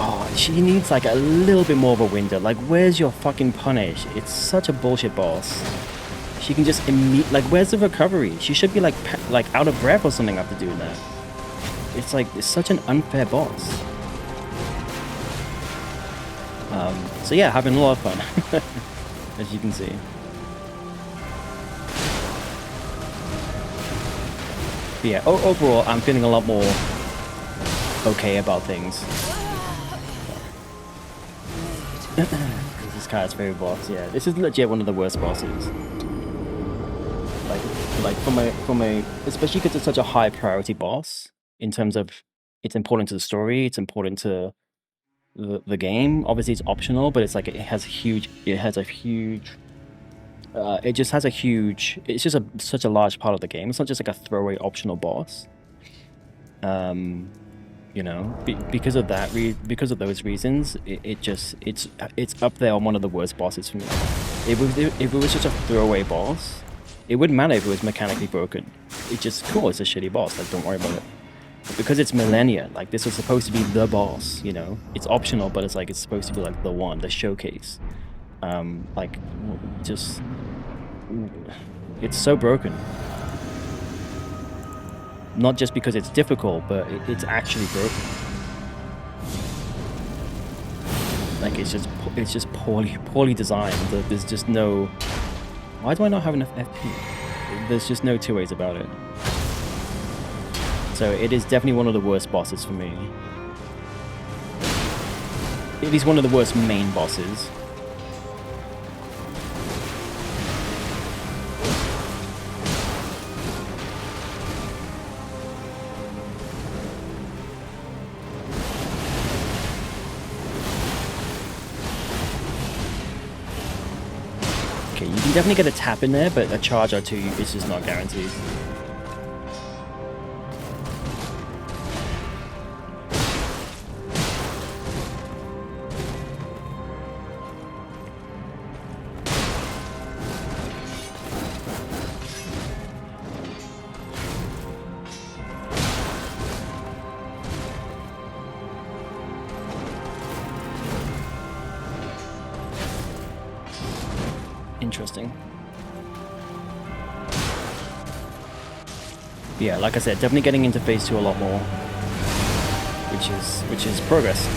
Oh, she needs like a little bit more of a window. Like, where's your fucking punish? It's such a bullshit boss. She can just like, where's the recovery? She should be like out of breath or something after doing that. It's like, it's such an unfair boss. So yeah, having a lot of fun, as you can see. But yeah, overall, I'm feeling a lot more okay about things. This is Kai's favorite boss. Yeah, this is legit one of the worst bosses. Like from a especially because it's such a high priority boss in terms of it's important to the story, it's important to the game. Obviously, it's optional, but it's like it just has a huge. It's just such a large part of the game. It's not just like a throwaway optional boss. You know, because of that, because of those reasons, it's up there on one of the worst bosses for me. If it was just a throwaway boss, it wouldn't matter if it was mechanically broken. It's just cool. It's a shitty boss. Like, don't worry about it. But because it's Millennia, like this was supposed to be the boss. You know, it's optional, but it's like it's supposed to be like the one, the showcase. Like, just it's so broken. Not just because it's difficult, but it's actually broken. Like it's just poorly designed. There's just no. Why do I not have enough FP? There's just no two ways about it. So it is definitely one of the worst bosses for me. It is one of the worst main bosses. Okay, you can definitely get a tap in there, but a charge or two is just not guaranteed. Interesting. Yeah, like I said, definitely getting into phase 2 a lot more, which is progress.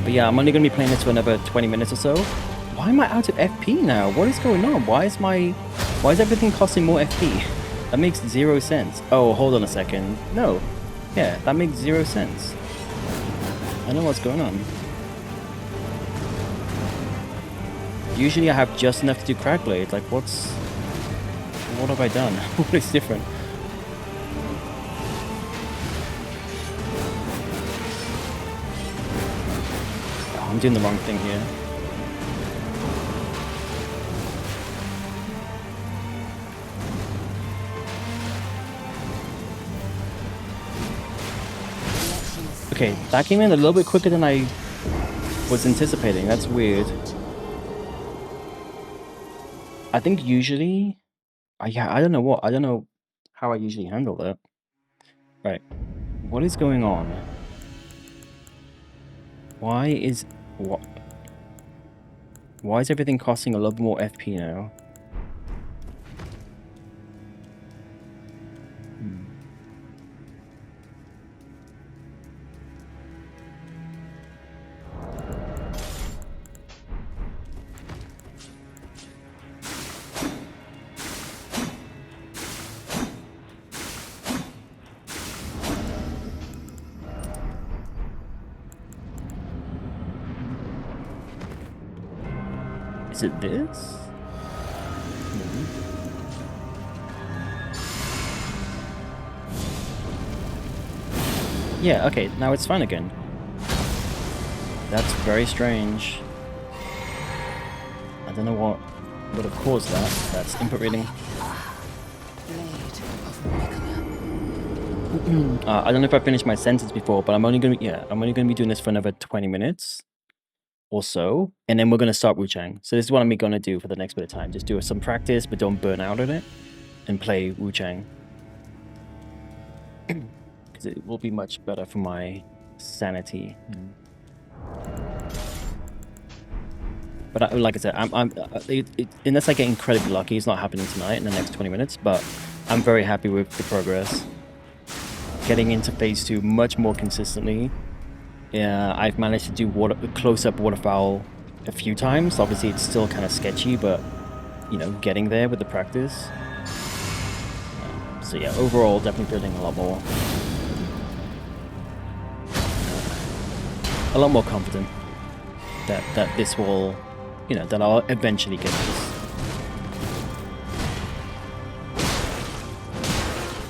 But yeah, I'm only going to be playing this for another 20 minutes or so. Why am I out of FP now? What is going on? Why is everything costing more FP? That makes 0 sense. Oh, hold on a second. No. Yeah, that makes 0 sense. I know what's going on. Usually I have just enough to do Crack Blade. Like, what have I done? What is different? Oh, I'm doing the wrong thing here. Okay, that came in a little bit quicker than I was anticipating. That's weird. I think usually... yeah, I don't know how I usually handle that. Right. What is going on? Why is everything costing a little more FP now? Is it this? Yeah, okay, now it's fine again. That's very strange. I don't know what would have caused that. That's input reading. I don't know if I finished my sentence before, but I'm only gonna be doing this for another 20 minutes or so, and then we're gonna start Wu-Chang. So this is what I'm gonna do for the next bit of time. Just do some practice, but don't burn out on it, and play Wu-Chang. Because it will be much better for my sanity. But like I said, unless I get incredibly lucky, it's not happening tonight in the next 20 minutes, but I'm very happy with the progress. Getting into phase 2 much more consistently. Yeah, I've managed to do close-up waterfowl a few times. Obviously, it's still kind of sketchy, but, you know, getting there with the practice. So yeah, overall, definitely feeling a lot more confident that this will, you know, that I'll eventually get this.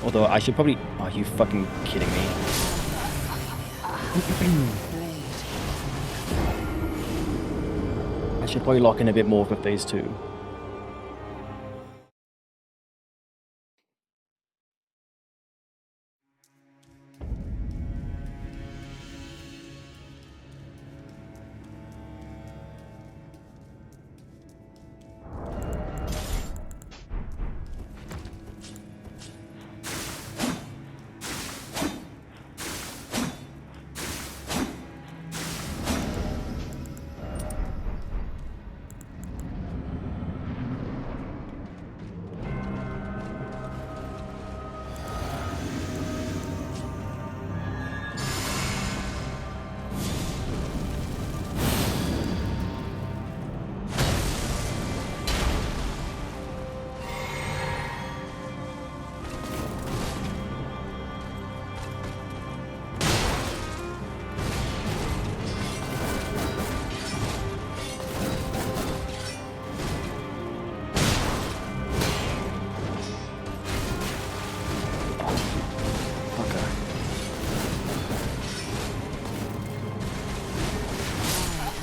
Although I should probably... Are you fucking kidding me? I should probably lock in a bit more for phase 2.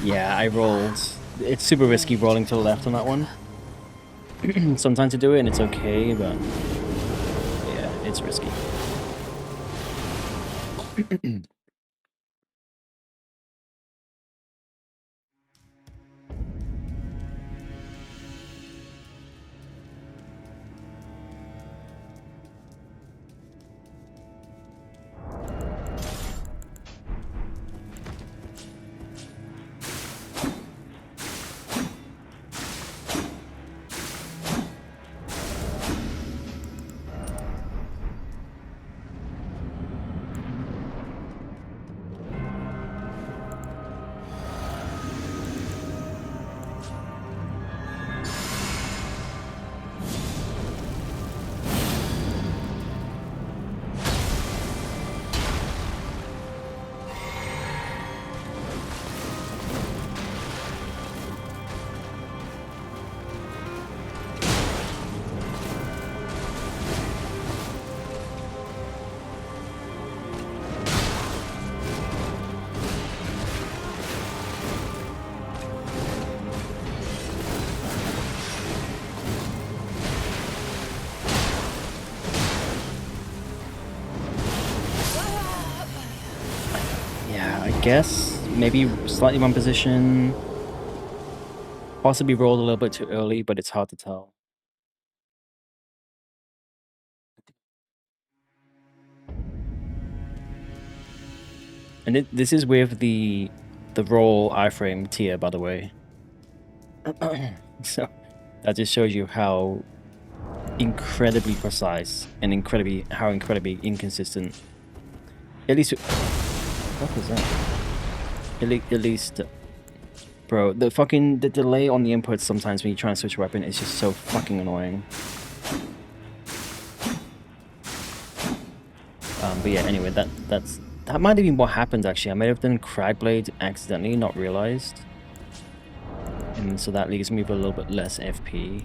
Yeah, I rolled. It's super risky rolling to the left on that one. Sometimes to do it and it's okay, but yeah, it's risky. Yeah, I guess maybe slightly wrong position. Possibly rolled a little bit too early, but it's hard to tell. And this is with the roll iframe tier, by the way. So that just shows you how incredibly precise and incredibly inconsistent. At least, what was that? At least, bro, the delay on the inputs sometimes when you try and switch weapon is just so fucking annoying. But yeah, anyway, that might have been what happened actually. I might have done Cragblade accidentally, not realized. And so that leaves me with a little bit less FP.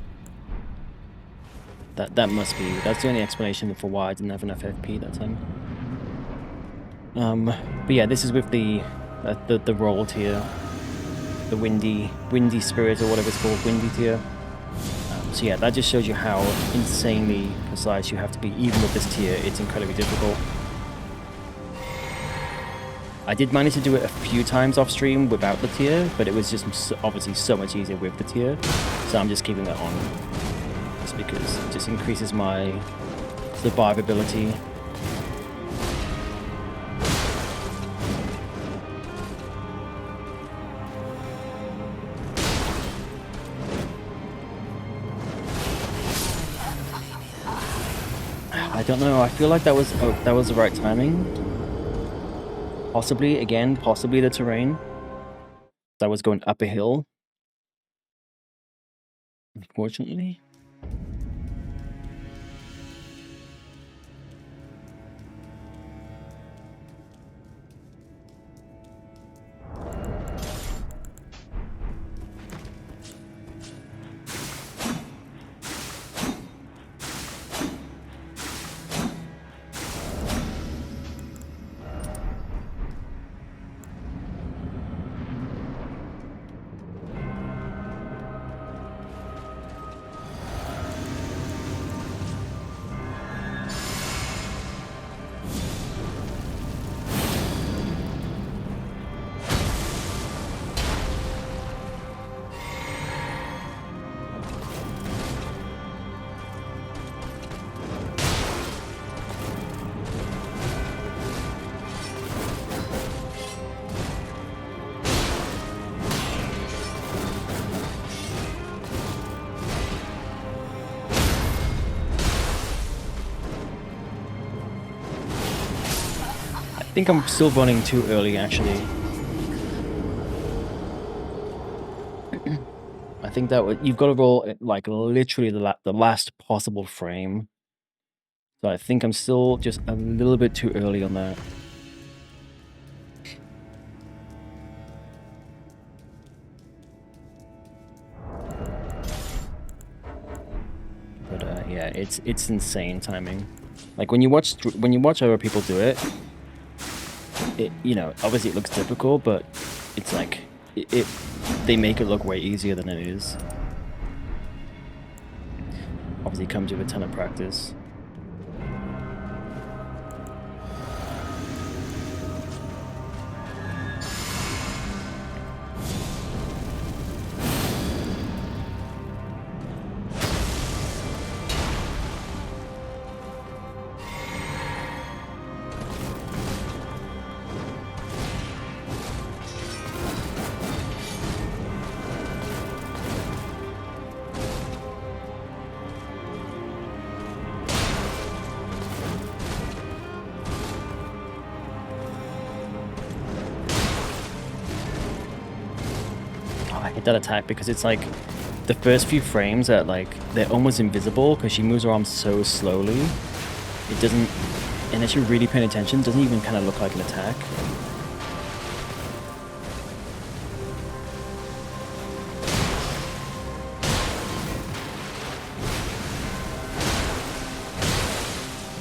That's the only explanation for why I didn't have enough FP that time. But yeah, this is with the roll tier, the windy spirit or whatever it's called, windy tier. So yeah, that just shows you how insanely precise you have to be. Even with this tier, it's incredibly difficult. I did manage to do it a few times off stream without the tier, but it was just obviously so much easier with the tier. So I'm just keeping that on, just because it just increases my survivability. I don't know. I feel like that was the right timing. Possibly the terrain. That was going up a hill. Unfortunately. I think I'm still running too early, actually. I think that you've got to roll at, like, literally the last possible frame. So I think I'm still just a little bit too early on that. But yeah, it's insane timing. Like when you watch other people do it, you know, obviously it looks difficult, but it's like they make it look way easier than it is. Obviously, it comes with a ton of practice. That attack because it's like the first few frames are like they're almost invisible because she moves her arms so slowly. It doesn't, unless you're really paying attention, doesn't even kind of look like an attack.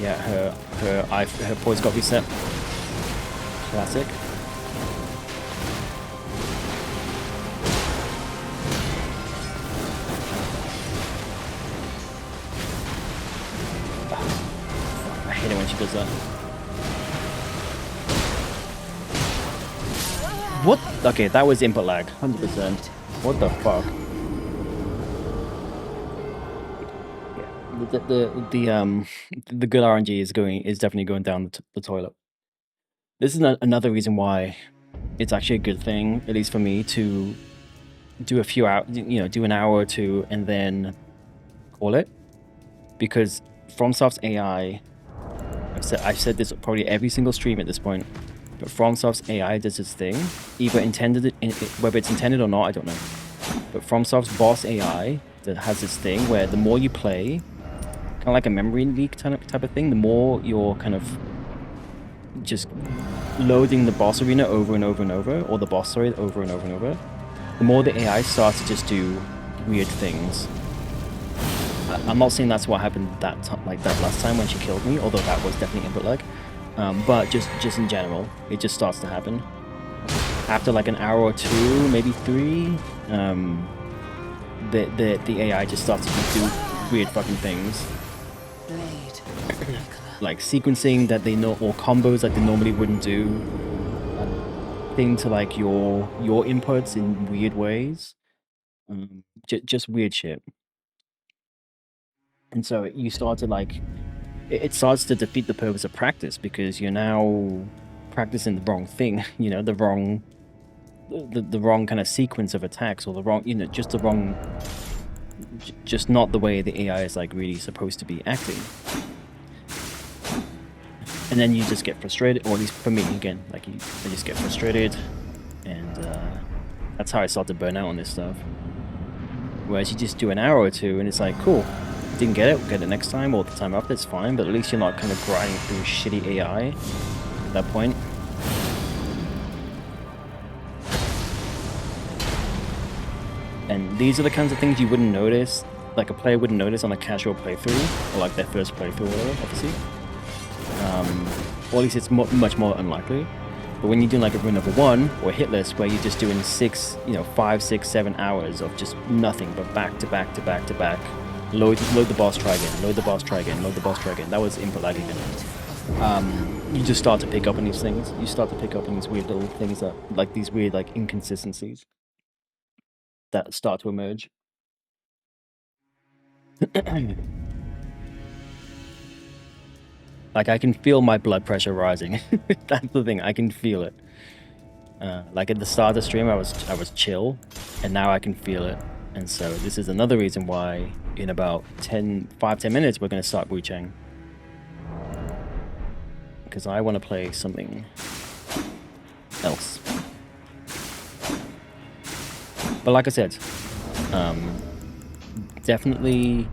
Yeah, her poise got reset. Classic. Does that? What? Okay, that was input lag, 100%. What the fuck? Yeah, the good RNG is definitely going down the toilet. This is another reason why it's actually a good thing, at least for me, to do a few hours, you know, do an hour or two and then call it, because FromSoft's AI. I've said this probably every single stream at this point, but FromSoft's AI does its thing. Either whether it's intended or not, I don't know. But FromSoft's boss AI that has this thing where the more you play, kind of like a memory leak type of thing, the more you're kind of just loading the boss arena over and over and over, or the boss story over and over and over, the more the AI starts to just do weird things. I'm not saying that's what happened that last time when she killed me, although that was definitely input lag. But just in general, it just starts to happen. After like an hour or two, maybe 3, the AI just starts to do weird fucking things. Like sequencing that they know, or combos that they normally wouldn't do. Thing to like your inputs in weird ways. Just weird shit. And so you start to like, it starts to defeat the purpose of practice because you're now practicing the wrong thing, you know, the wrong kind of sequence of attacks, or the wrong, you know, just the wrong, just not the way the AI is like really supposed to be acting. And then you just get frustrated, or at least for me, again, like I just get frustrated, and that's how I start to burn out on this stuff. Whereas you just do an hour or two and it's like, cool, didn't get it, we'll get it next time, or the time after, it's fine, but at least you're not kind of grinding through shitty AI at that point. And these are the kinds of things you wouldn't notice, like a player wouldn't notice on a casual playthrough, or like their first playthrough or whatever, obviously. Or at least it's much more unlikely. But when you're doing like a run number 1 or hitless, where you're just doing 5, 6, 7 hours of just nothing but back to back to back to back, load the boss, try again, load the boss, try again, load the boss, try again. That was input lag again. You just start to pick up on these things. You start to pick up on these weird little things that, like these weird like inconsistencies that start to emerge. Like I can feel my blood pressure rising. That's the thing. I can feel it. Like at the start of the stream, I was chill, and now I can feel it. And so this is another reason why in about 5-10 minutes we're going to start Wu Chang, because I want to play something else. But like I said, definitely.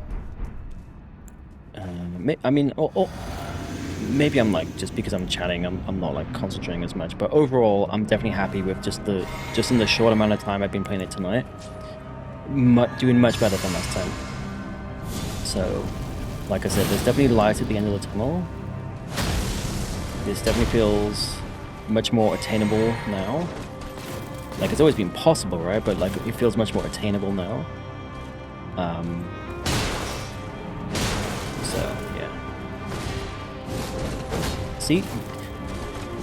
I mean, maybe I'm like, just because I'm chatting, I'm not like concentrating as much. But overall, I'm definitely happy with just in the short amount of time I've been playing it tonight, doing much better than last time. So, like I said, there's definitely light at the end of the tunnel. This definitely feels much more attainable now. Like, it's always been possible, right? But, like, it feels much more attainable now. So, yeah. See?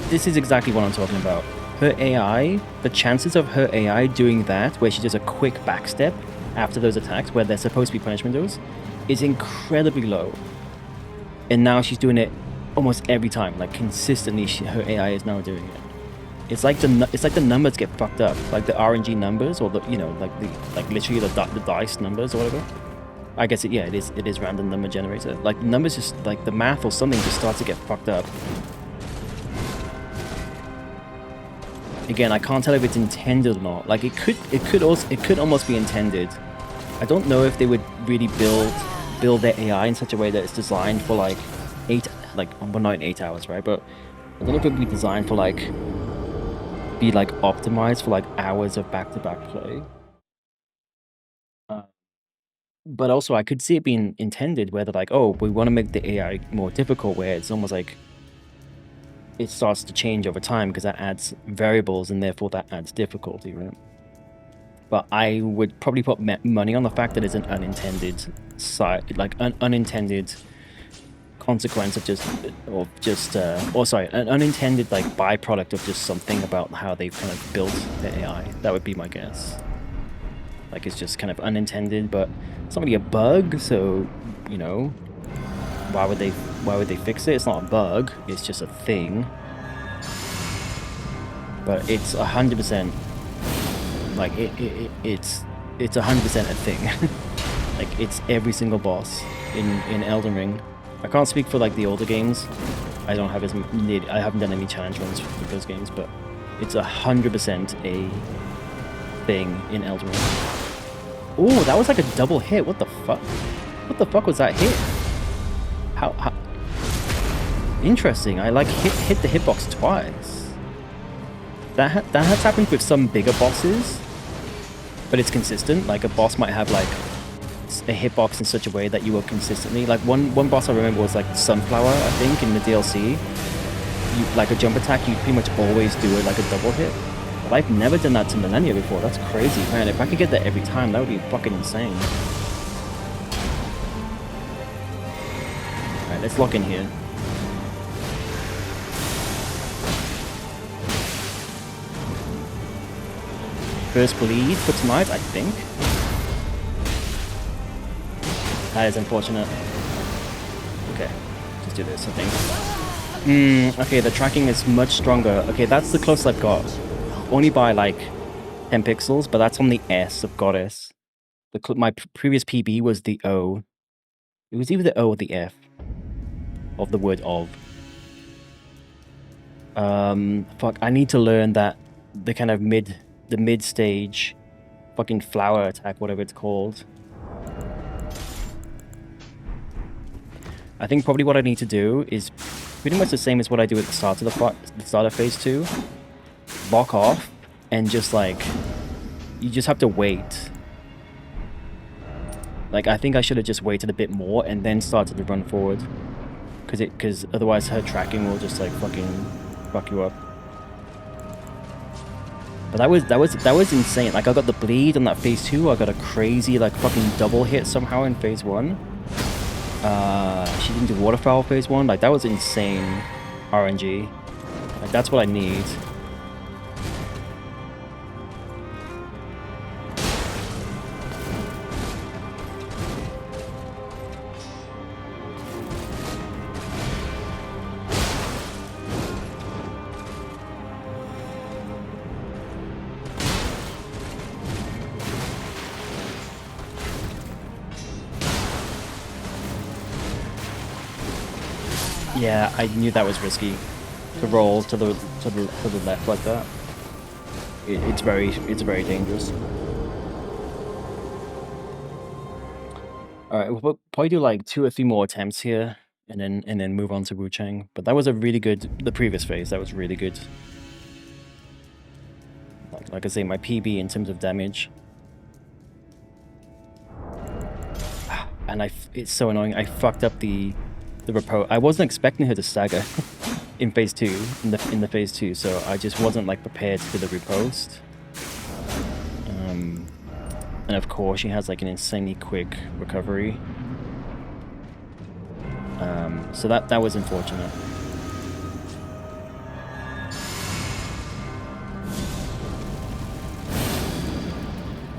This is exactly what I'm talking about. Her AI, the chances of her AI doing that, where she does a quick backstep after those attacks, where they're supposed to be punishment moves, is incredibly low. And now she's doing it almost every time, like consistently. Her AI is now doing it. It's like the numbers get fucked up, like the RNG numbers, or the literally the dice numbers or whatever. I guess it is random number generator. Like the numbers just like the math or something just starts to get fucked up. Again, I can't tell if it's intended or not. Like it could almost be intended. I don't know if they would really build their AI in such a way that it's designed for like not in 8 hours, right? But I don't know if it would be designed for be optimized for hours of back-to-back play. But also I could see it being intended where they're like, oh, we want to make the AI more difficult, where it's almost like it starts to change over time because that adds variables and therefore that adds difficulty, right? But I would probably put money on the fact that it's an unintended unintended consequence of an unintended byproduct of just something about how they've kind of built the AI. That would be my guess. Like it's just kind of unintended, but it's not really a bug, so you know, why would they fix it? It's not a bug, it's just a thing. But it's 100% like it's 100% a thing. Like it's every single boss in Elden Ring. I can't speak for the older games. I haven't done any challenge runs with those games, but it's 100% a thing in Elden Ring. Oh, that was like a double hit. What the fuck? What the fuck was that hit? How? Interesting. I hit the hitbox twice. That has happened with some bigger bosses, but it's consistent. Like a boss might have a hitbox in such a way that you will consistently one boss I remember was Sunflower, I think, in the DLC. You a jump attack, you pretty much always do it a double hit. But I've never done that to Millennia before. That's crazy, man. If I could get that every time, that would be fucking insane. Alright, let's lock in here. First bleed for tonight, I think. That is unfortunate. Okay, just do this, I think. Okay, the tracking is much stronger. Okay, that's the closest I've got. Only by 10 pixels, but that's on the S of Goddess. My previous PB was the O. It was either the O or the F of the word of. Fuck, I need to learn that the kind of mid stage fucking flower attack, whatever it's called. I think probably what I need to do is pretty much the same as what I do at the start of the start of phase 2. Lock off and just you just have to wait. I think I should have just waited a bit more and then started to run forward, because otherwise her tracking will just fucking fuck you up. But that was insane. I got the bleed on that phase 2. I got a crazy fucking double hit somehow in phase 1. She didn't do waterfowl phase 1. That was insane RNG. That's what I need. Yeah, I knew that was risky to roll to the left like that. It's very dangerous. All right, we'll probably do 2 or 3 more attempts here, and then move on to Wu Chang. But that was a really good. The previous phase, that was really good. Like I say, my PB in terms of damage. And it's so annoying. I fucked up the repose. I wasn't expecting her to stagger in phase 2, in the phase 2, so I just wasn't prepared to do the riposte. And of course, she has like an insanely quick recovery. So that was unfortunate.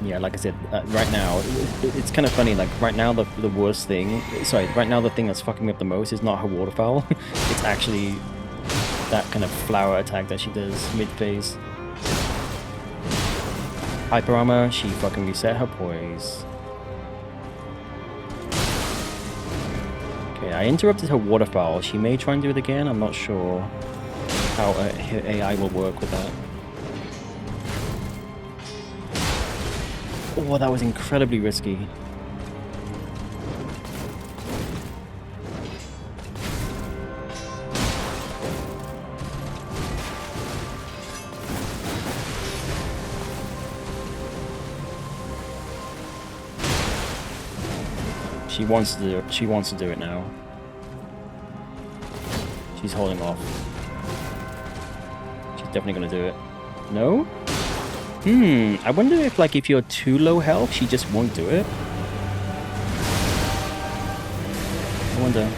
Yeah, like I said, right now, it's kind of funny, like, right now the worst thing... Sorry, right now the thing that's fucking me up the most is not her waterfowl. It's actually that kind of flower attack that she does mid-phase. Hyper armor, she fucking reset her poise. Okay, I interrupted her waterfowl. She may try and do it again, I'm not sure how her AI will work with that. Oh, that was incredibly risky. She wants to do it now. She's holding off. She's definitely gonna do it. No? I wonder if, like, if you're too low health, she just won't do it. I wonder.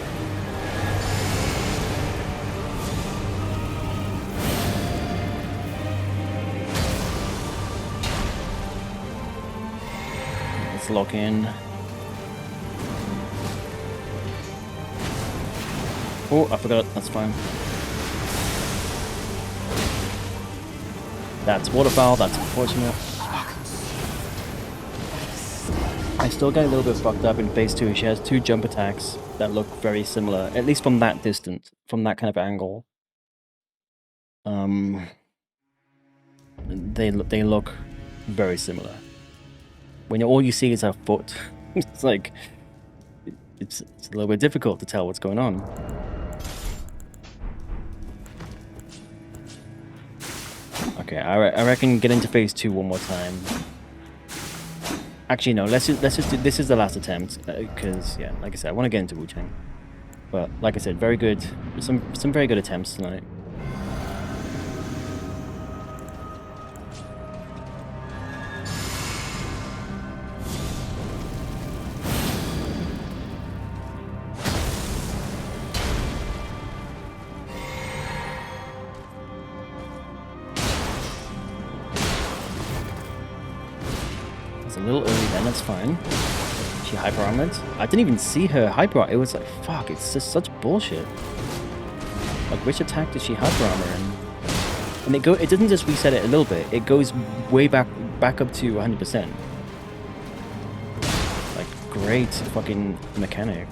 Let's lock in. Oh, I forgot. That's fine. That's waterfowl. That's unfortunate. I still get a little bit fucked up in phase 2. She has 2 jump attacks that look very similar, at least from that distance, from that kind of angle. They look very similar. When all you see is her foot, it's like it's a little bit difficult to tell what's going on. Okay, I reckon get into phase 2 one more time. Actually, no. Let's just do. This is the last attempt, because yeah, like I said, I want to get into Wu-Chang. But like I said, very good. Some very good attempts tonight. A little early then, that's fine. She hyper armored. I didn't even see her hyper armor. It was like, fuck, it's just such bullshit. Like, which attack did she hyper armor in? And it doesn't just reset it a little bit, it goes way back up to 100%. Like, great fucking mechanic.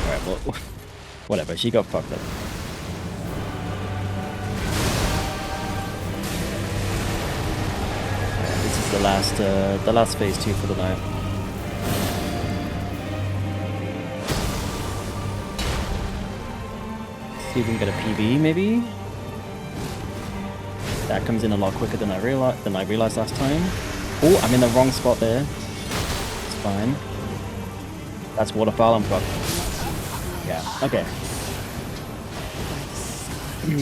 Alright, well, whatever, she got fucked up. The last phase 2 for the night. See if we can get a PB maybe. That comes in a lot quicker than I realized last time. Oh, I'm in the wrong spot there. It's fine. That's waterfowl. I'm fucked. Yeah. Okay.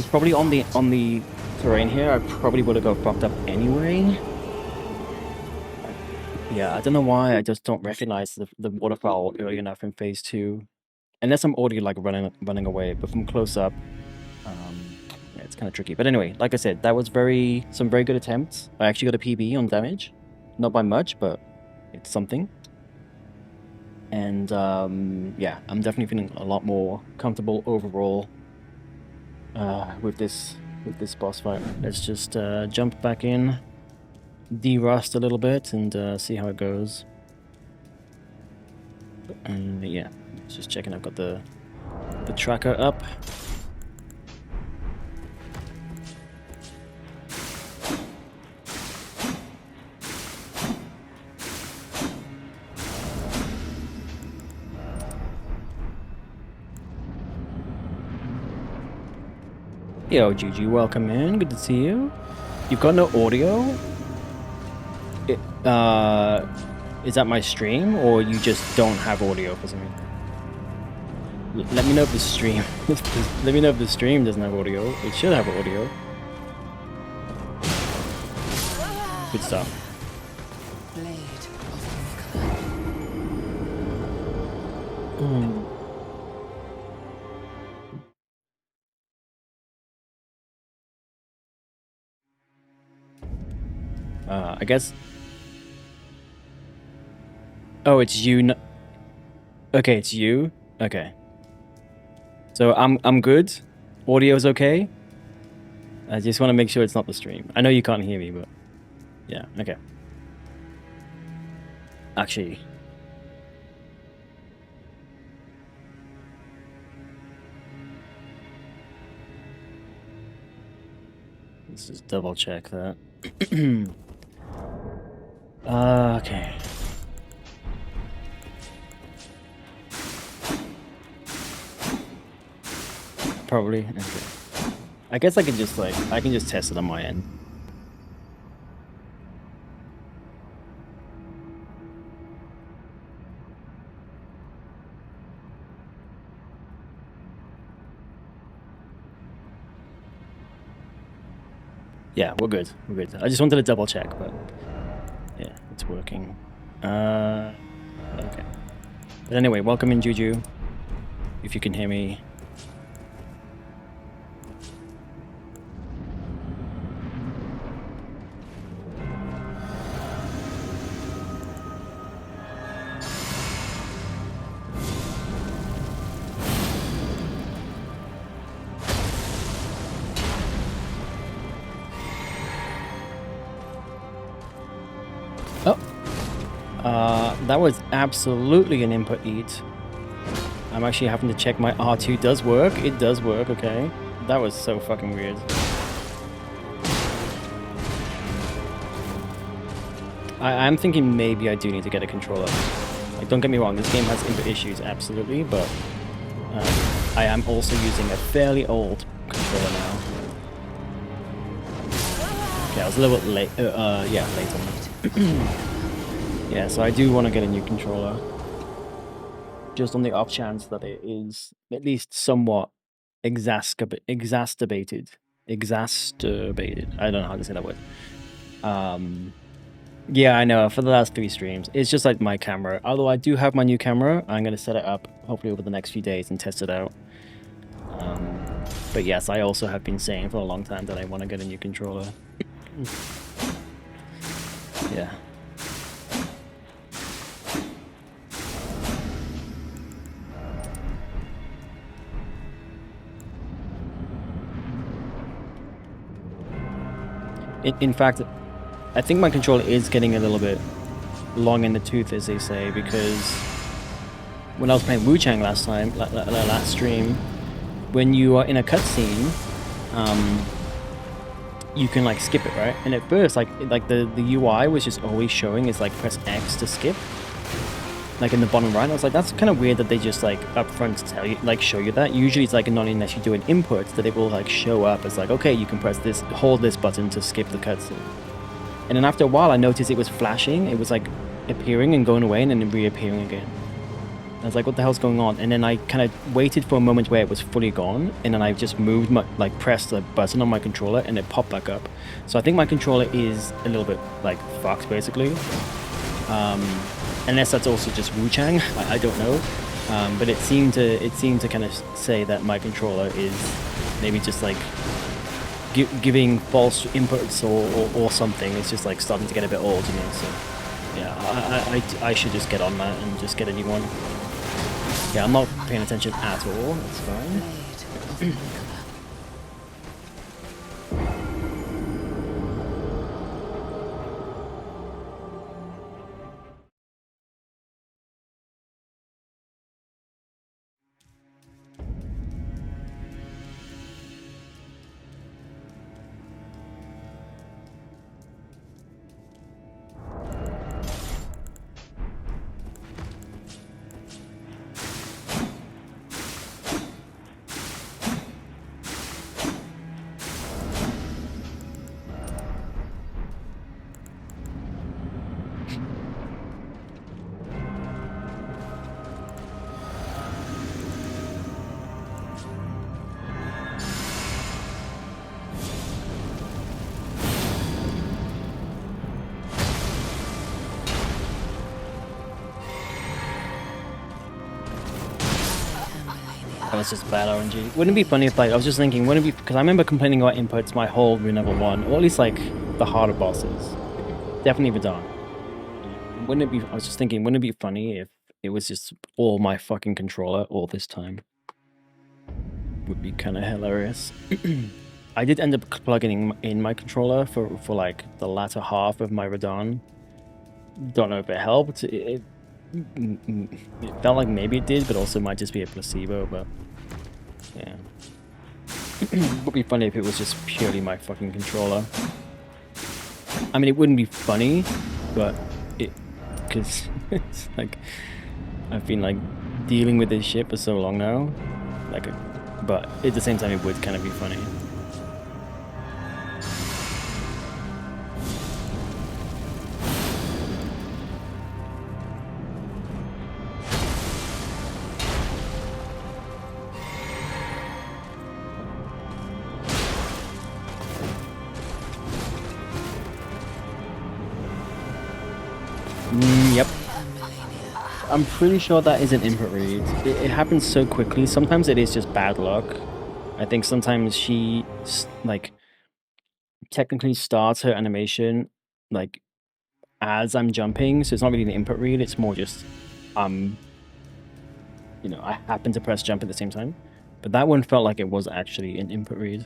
Probably on the terrain here, I probably would have got fucked up anyway. Yeah, I don't know why, I just don't recognize the waterfowl early enough in phase 2. Unless I'm already like running away, but from close up, yeah, it's kind of tricky. But anyway, like I said, that was some very good attempts. I actually got a PB on damage. Not by much, but it's something. And yeah, I'm definitely feeling a lot more comfortable overall with this boss fight. Let's just jump back in. De-rust a little bit and see how it goes. And yeah, just checking I've got the tracker up. Yo, GG, welcome in. Good to see you. You've got no audio? Is that my stream, or you just don't have audio for some reason? Let me know if the stream. Let me know if the stream doesn't have audio. It should have audio. Good stuff. Blade of I guess. Oh, it's you. Okay, it's you. Okay. So I'm good. Audio's okay. I just want to make sure it's not the stream. I know you can't hear me, but yeah. Okay. Actually. Let's just double check that. Okay. Probably. Okay. I guess I can just test it on my end. Yeah, we're good. We're good. I just wanted to double check, but yeah, it's working. Okay. But anyway, welcome in, Juju. If you can hear me. That was absolutely an input eat. I'm actually having to check my R2 does work. It does work, okay. That was so fucking weird. I'm thinking maybe I do need to get a controller. Like, don't get me wrong, this game has input issues, absolutely, but I am also using a fairly old controller now. Okay, I was a little bit late. Yeah, late on that. Yeah, so I do want to get a new controller. Just on the off chance that it is at least somewhat exacerbated. I don't know how to say that word. Yeah, I know. For the last 3 streams, it's just like my camera. Although I do have my new camera, I'm going to set it up hopefully over the next few days and test it out. But yes, I also have been saying for a long time that I want to get a new controller. Yeah. In fact, I think my controller is getting a little bit long in the tooth, as they say, because when I was playing Wu Chang last time, last stream, when you are in a cutscene, you can like skip it, right? And at first, like the UI was just always showing is like press X to skip, like in the bottom right. I was like, that's kind of weird that they just like up front tell you, like show you that. Usually it's like not unless you do an input that it will like show up as like, okay, you can press this, hold this button to skip the cutscene. And then after a while, I noticed it was flashing. It was like appearing and going away and then reappearing again. I was like, what the hell's going on? And then I kind of waited for a moment where it was fully gone, and then I just moved pressed the button on my controller, and it popped back up. So I think my controller is a little bit like fucked, basically. Unless that's also just Wu Chang, I don't know. But it seemed to kind of say that my controller is maybe just like giving false inputs or something. It's just like starting to get a bit old, you know. So yeah, I should just get on that and just get a new one. Yeah, I'm not paying attention at all. That's fine. That was just bad RNG. Wouldn't it be funny if, like, I was just thinking, wouldn't it be, because I remember complaining about inputs my whole Renewal 1, or at least, like, the harder bosses. Definitely Verdun. Wouldn't it be, I was just thinking, wouldn't it be funny if it was just all my fucking controller all this time? Would be kind of hilarious. I did end up plugging in my controller for like, the latter half of my Verdun. Don't know if it helped. It felt like maybe it did, but also might just be a placebo, but yeah. It would be funny if it was just purely my fucking controller. I mean, it wouldn't be funny, but because it's like, I've been like dealing with this shit for so long now, like, but at the same time it would kind of be funny. Yep. I'm pretty sure that is an input read. It happens so quickly. Sometimes it is just bad luck. I think sometimes she, like, technically starts her animation, like, as I'm jumping, so it's not really an input read, it's more just, you know, I happen to press jump at the same time. But that one felt like it was actually an input read.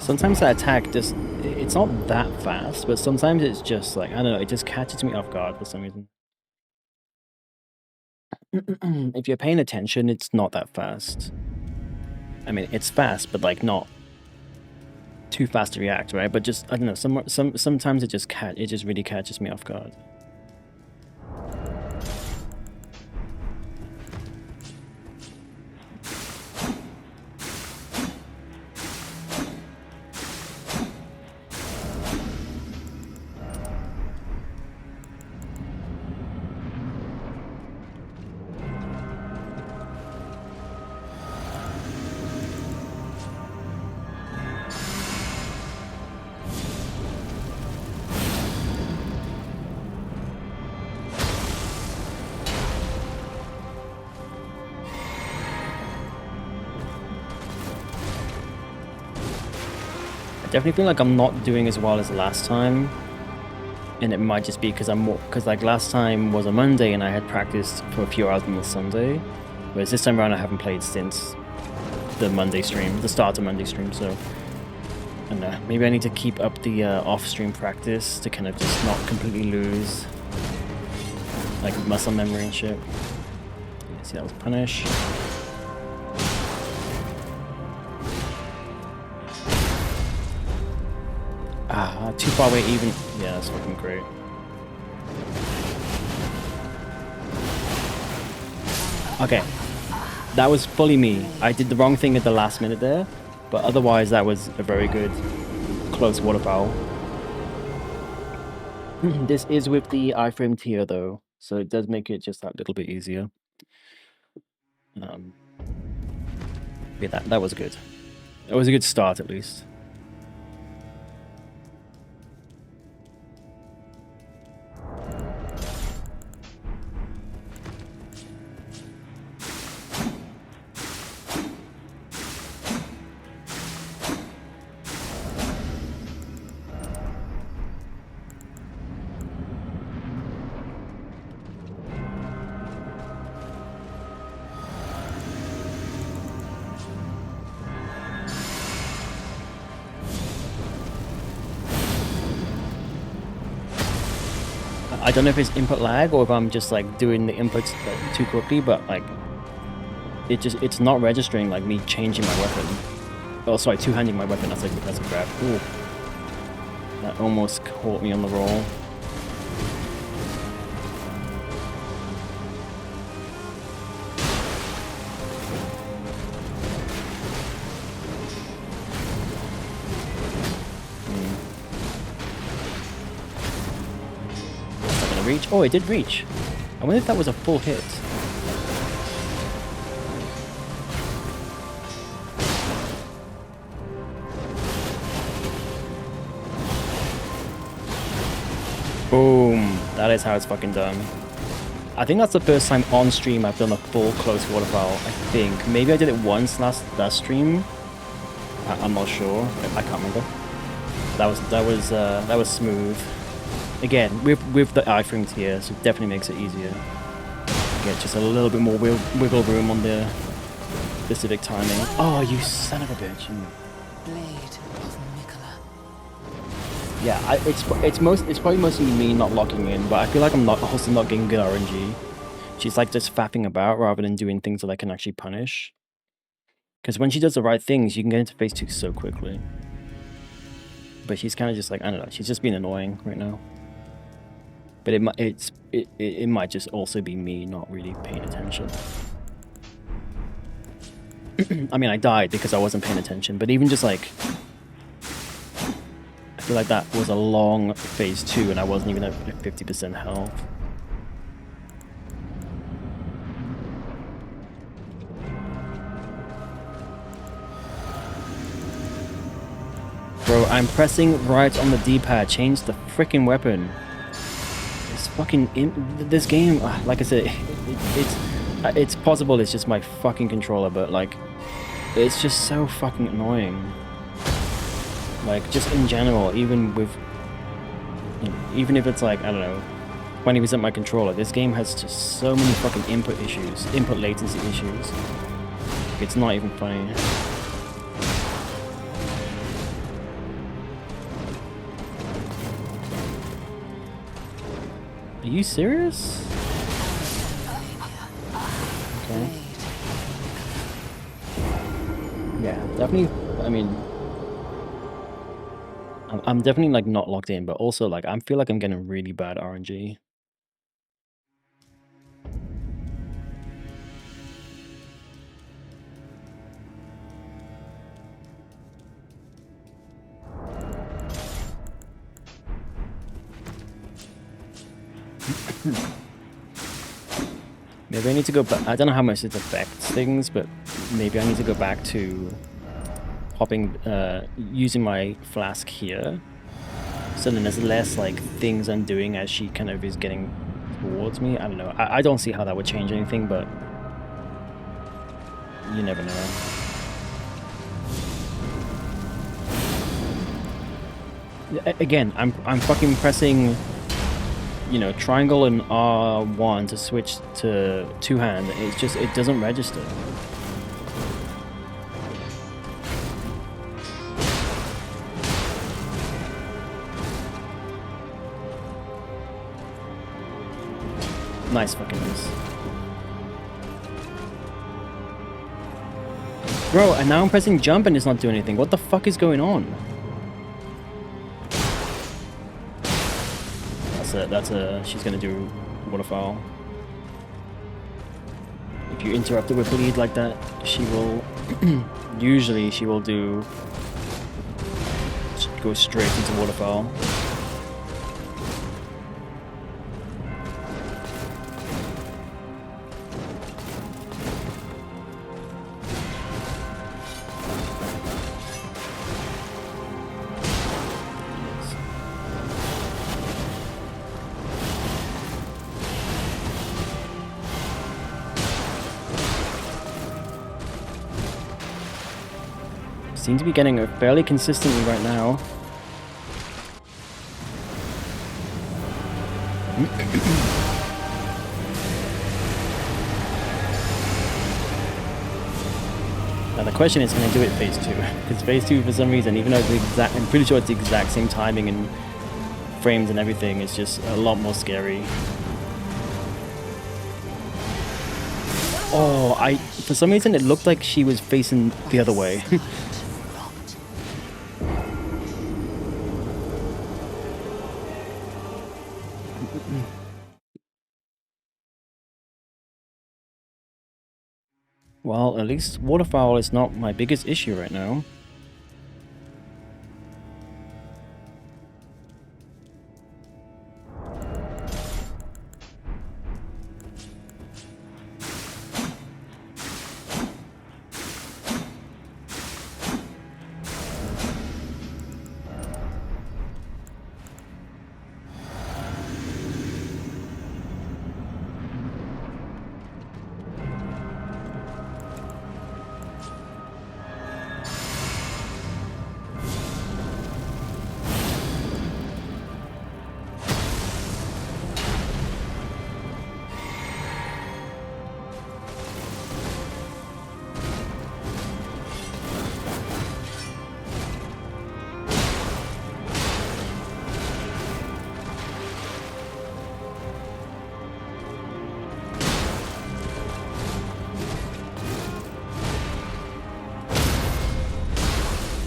Sometimes that attack just, it's not that fast, but sometimes it's just like, I don't know, it just catches me off guard for some reason. If you're paying attention, it's not that fast. I mean, it's fast, but like not too fast to react, right? But just, I don't know, sometimes it just really catches me off guard. Definitely feel like I'm not doing as well as last time, and it might just be because because like last time was a Monday and I had practiced for a few hours on the Sunday, whereas this time around I haven't played since the Monday stream, the start of Monday stream. So I don't know, maybe I need to keep up the off-stream practice to kind of just not completely lose like muscle memory and shit. See, that was punish. Too far away even. Yeah, that's fucking great. Okay. That was fully me. I did the wrong thing at the last minute there, but otherwise that was a very good close waterfowl. This is with the iframe tier though, so it does make it just that little bit easier. Yeah, that was good. That was a good start at least. I don't know if it's input lag or if I'm just like doing the inputs too quickly, but like it's not registering like me changing my weapon. Oh, sorry, two-handing my weapon. That's a grab. Ooh, that almost caught me on the roll. Reach? Oh, it did reach. I wonder if that was a full hit. Boom. That is how it's fucking done. I think that's the first time on stream I've done a full close waterfowl, I think. Maybe I did it once last stream. I'm not sure. I can't remember. That was smooth. Again, with the iframes here, so it definitely makes it easier. Get just a little bit more wiggle room on the specific timing. Oh, you son of a bitch! Blade of Nicola. Yeah, it's probably mostly me not locking in, but I feel like I'm also not getting good RNG. She's like just faffing about rather than doing things that I can actually punish. Because when she does the right things, you can get into phase 2 so quickly. But she's kind of just like, I don't know, she's just being annoying right now. But it might just also be me not really paying attention. I mean, I died because I wasn't paying attention, but even just like, I feel like that was a long phase 2 and I wasn't even at 50% health. Bro, I'm pressing right on the D-pad. Change the freaking weapon. It's fucking this game. Like I said, it's possible it's just my fucking controller, but like, it's just so fucking annoying. Like, just in general, even with, you know, even if it's like, I don't know, 20% my controller, this game has just so many fucking input latency issues. It's not even funny. Are you serious? Okay. Yeah, definitely. I mean, I'm definitely like not locked in, but also like I feel like I'm getting really bad RNG. Maybe I need to go back. I don't know how much it affects things, but maybe I need to go back to popping, using my flask here. So then there's less like things I'm doing as she kind of is getting towards me. I don't know. I don't see how that would change anything, but you never know. Again, I'm fucking pressing, you know, triangle and R1 to switch to two-hand. It's just, it doesn't register. Nice fucking miss. Bro, and now I'm pressing jump and it's not doing anything. What the fuck is going on? That's a, she's gonna do waterfowl. If you interrupt her with bleed like that, she will, usually she will go straight into waterfowl. Seem to be getting it fairly consistently right now. Now the question is, can I do it phase 2? Because phase 2, for some reason, even though it's the exact, I'm pretty sure it's the exact same timing and keyframes and everything is just a lot more scary. Oh, for some reason it looked like she was facing the other way. Well, at least waterfowl is not my biggest issue right now.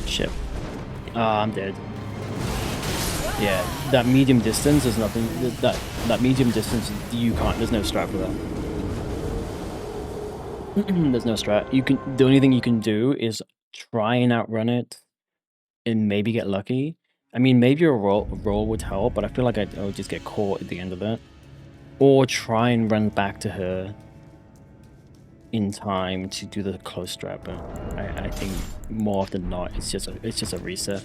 Shit. Ah, I'm dead. Yeah, that medium distance is nothing. That medium distance, you can't. There's no strat for that. There's no strat. The only thing you can do is try and outrun it, and maybe get lucky. I mean, maybe a roll would help, but I feel like I would just get caught at the end of it, or try and run back to her in time to do the close strat. But I think more often than not, it's just a reset.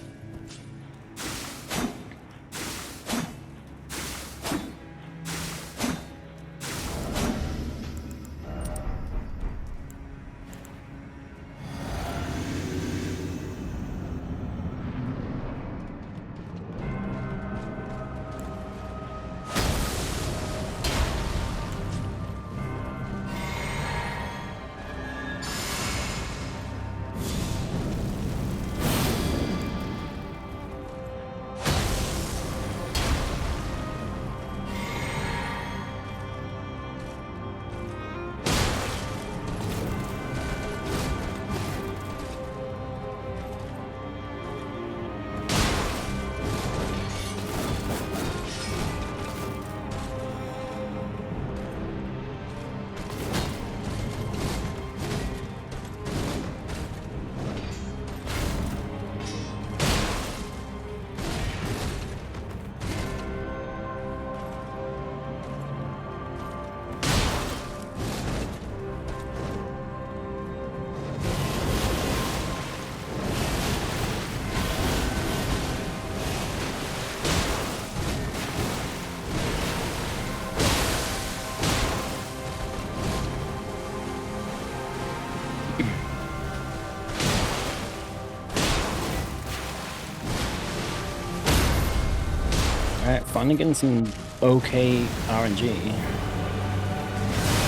Alright, finally getting some okay RNG.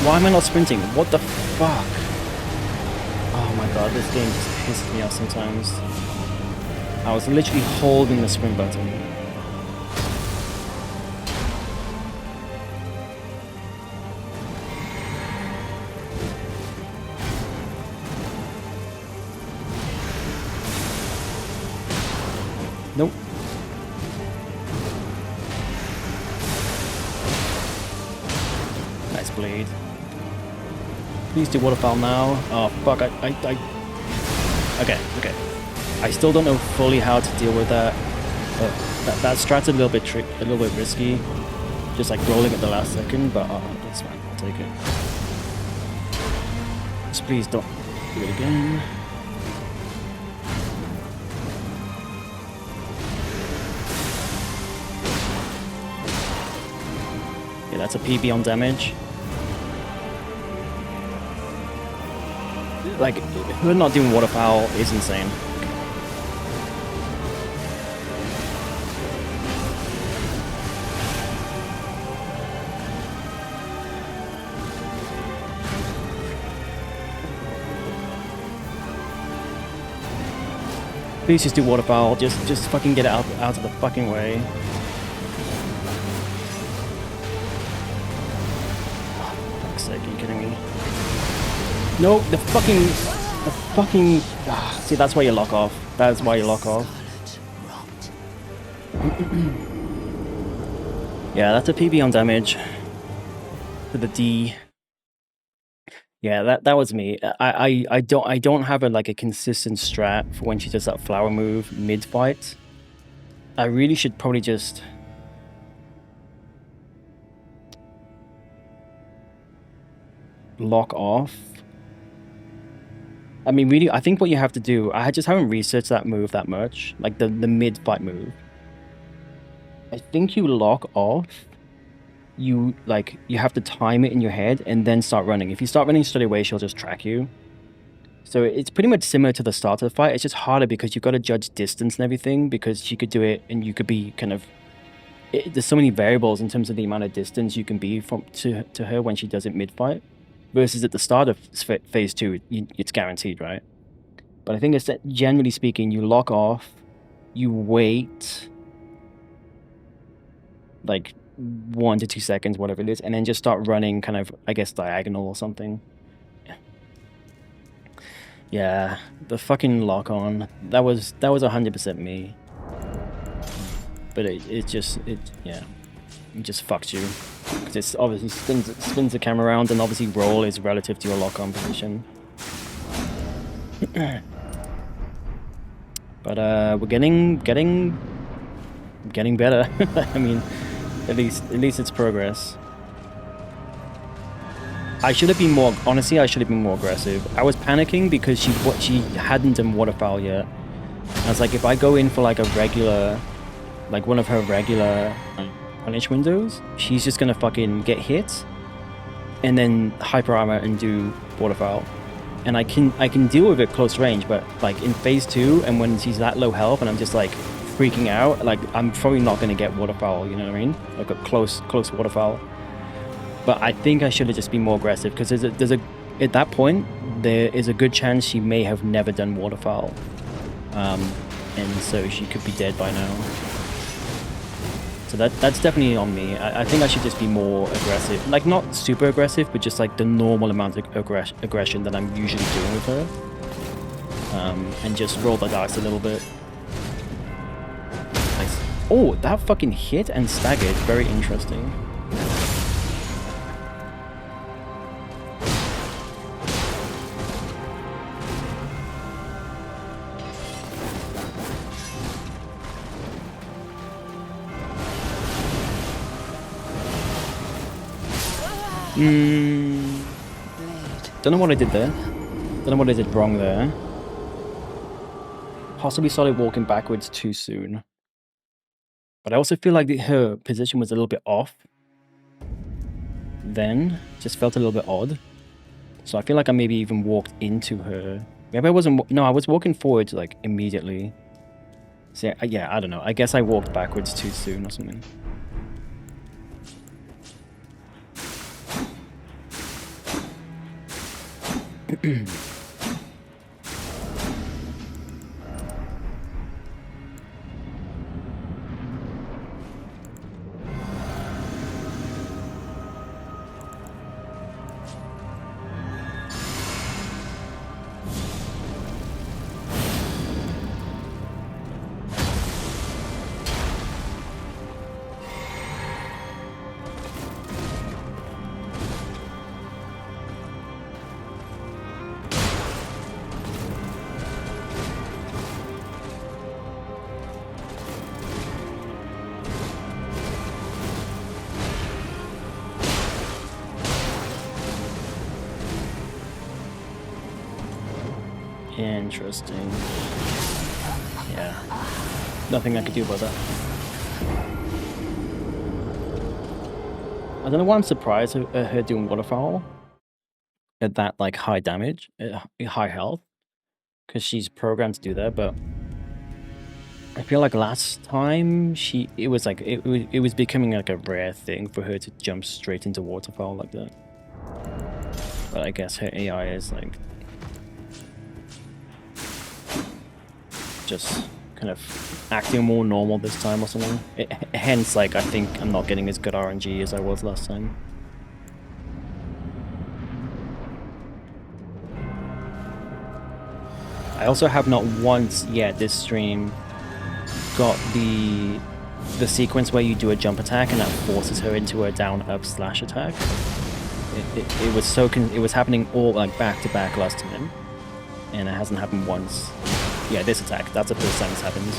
Why am I not sprinting? What the fuck? Oh my god, this game just pisses me off sometimes. I was literally holding the sprint button. Nope. Nice bleed. Please do waterfowl now. Oh fuck, Okay. I still don't know fully how to deal with that. But that strat's a little bit risky. Just like rolling at the last second, but that's fine, I'll take it. Just please don't do it again. Yeah, that's a PB on damage. Like, her not doing waterfowl is insane. Please just do waterfowl. Just fucking get it out of the fucking way. sake, are you kidding me? No, the fucking... see, that's why you lock off. That's why you lock off. Yeah, that's a PB on damage. For the D. Yeah, that was me. I don't have a consistent strat for when she does that flower move mid-fight. I really should probably just... lock off. I mean, really, I think what you have to do... I just haven't researched that move that much. Like, the mid-fight move. I think you lock off. You have to time it in your head and then start running. If you start running straight away, she'll just track you. So it's pretty much similar to the start of the fight. It's just harder because you've got to judge distance and everything, because she could do it and you could be kind of... there's so many variables in terms of the amount of distance you can be to her when she does it mid-fight. Versus at the start of phase 2, it's guaranteed, right? But I think it's that, generally speaking, you lock off, you wait like 1 to 2 seconds, whatever it is, and then just start running kind of, I guess, diagonal or something. Yeah, the fucking lock on. That was 100% me. But it just fucks you. Because it's obviously spins the camera around, and obviously roll is relative to your lock on position. But we're getting better. I mean, at least it's progress. I should have been more, honestly, I should have been more aggressive. I was panicking because she hadn't done waterfowl yet. I was like, if I go in for like a regular, like one of her regular punish windows, she's just gonna fucking get hit and then hyper armor and do waterfowl. And I can deal with it close range, but like in phase 2 and when she's that low health and I'm just like freaking out, like I'm probably not gonna get waterfowl, you know what I mean? Like a close waterfowl. But I think I should have just been more aggressive, because there's a at that point there is a good chance she may have never done waterfowl, and so she could be dead by now. So that's definitely on me. I think I should just be more aggressive, like not super aggressive, but just like the normal amount of aggression that I'm usually doing with her, and just roll the dice a little bit. Nice. Oh, that fucking hit and staggered. Very interesting. Don't know what I did there. Don't know what I did wrong there. Possibly started walking backwards too soon. But I also feel like her position was a little bit off. Then, just felt a little bit odd. So I feel like I maybe even walked into her. Maybe I wasn't, no, I was walking forwards like immediately. So yeah, I don't know. I guess I walked backwards too soon or something. Interesting. Yeah. Nothing I could do about that. I don't know why I'm surprised at her doing waterfowl at that like high damage, high health, because she's programmed to do that. But I feel like last time it was becoming like a rare thing for her to jump straight into waterfowl like that. But I guess her AI is like just kind of acting more normal this time or something. Hence, like, I think I'm not getting as good RNG as I was last time. I also have not once yet this stream got the sequence where you do a jump attack and that forces her into a down up slash attack. It was so it was happening all like back to back last time, and it hasn't happened once. Yeah, this attack. That's the first time it's happened.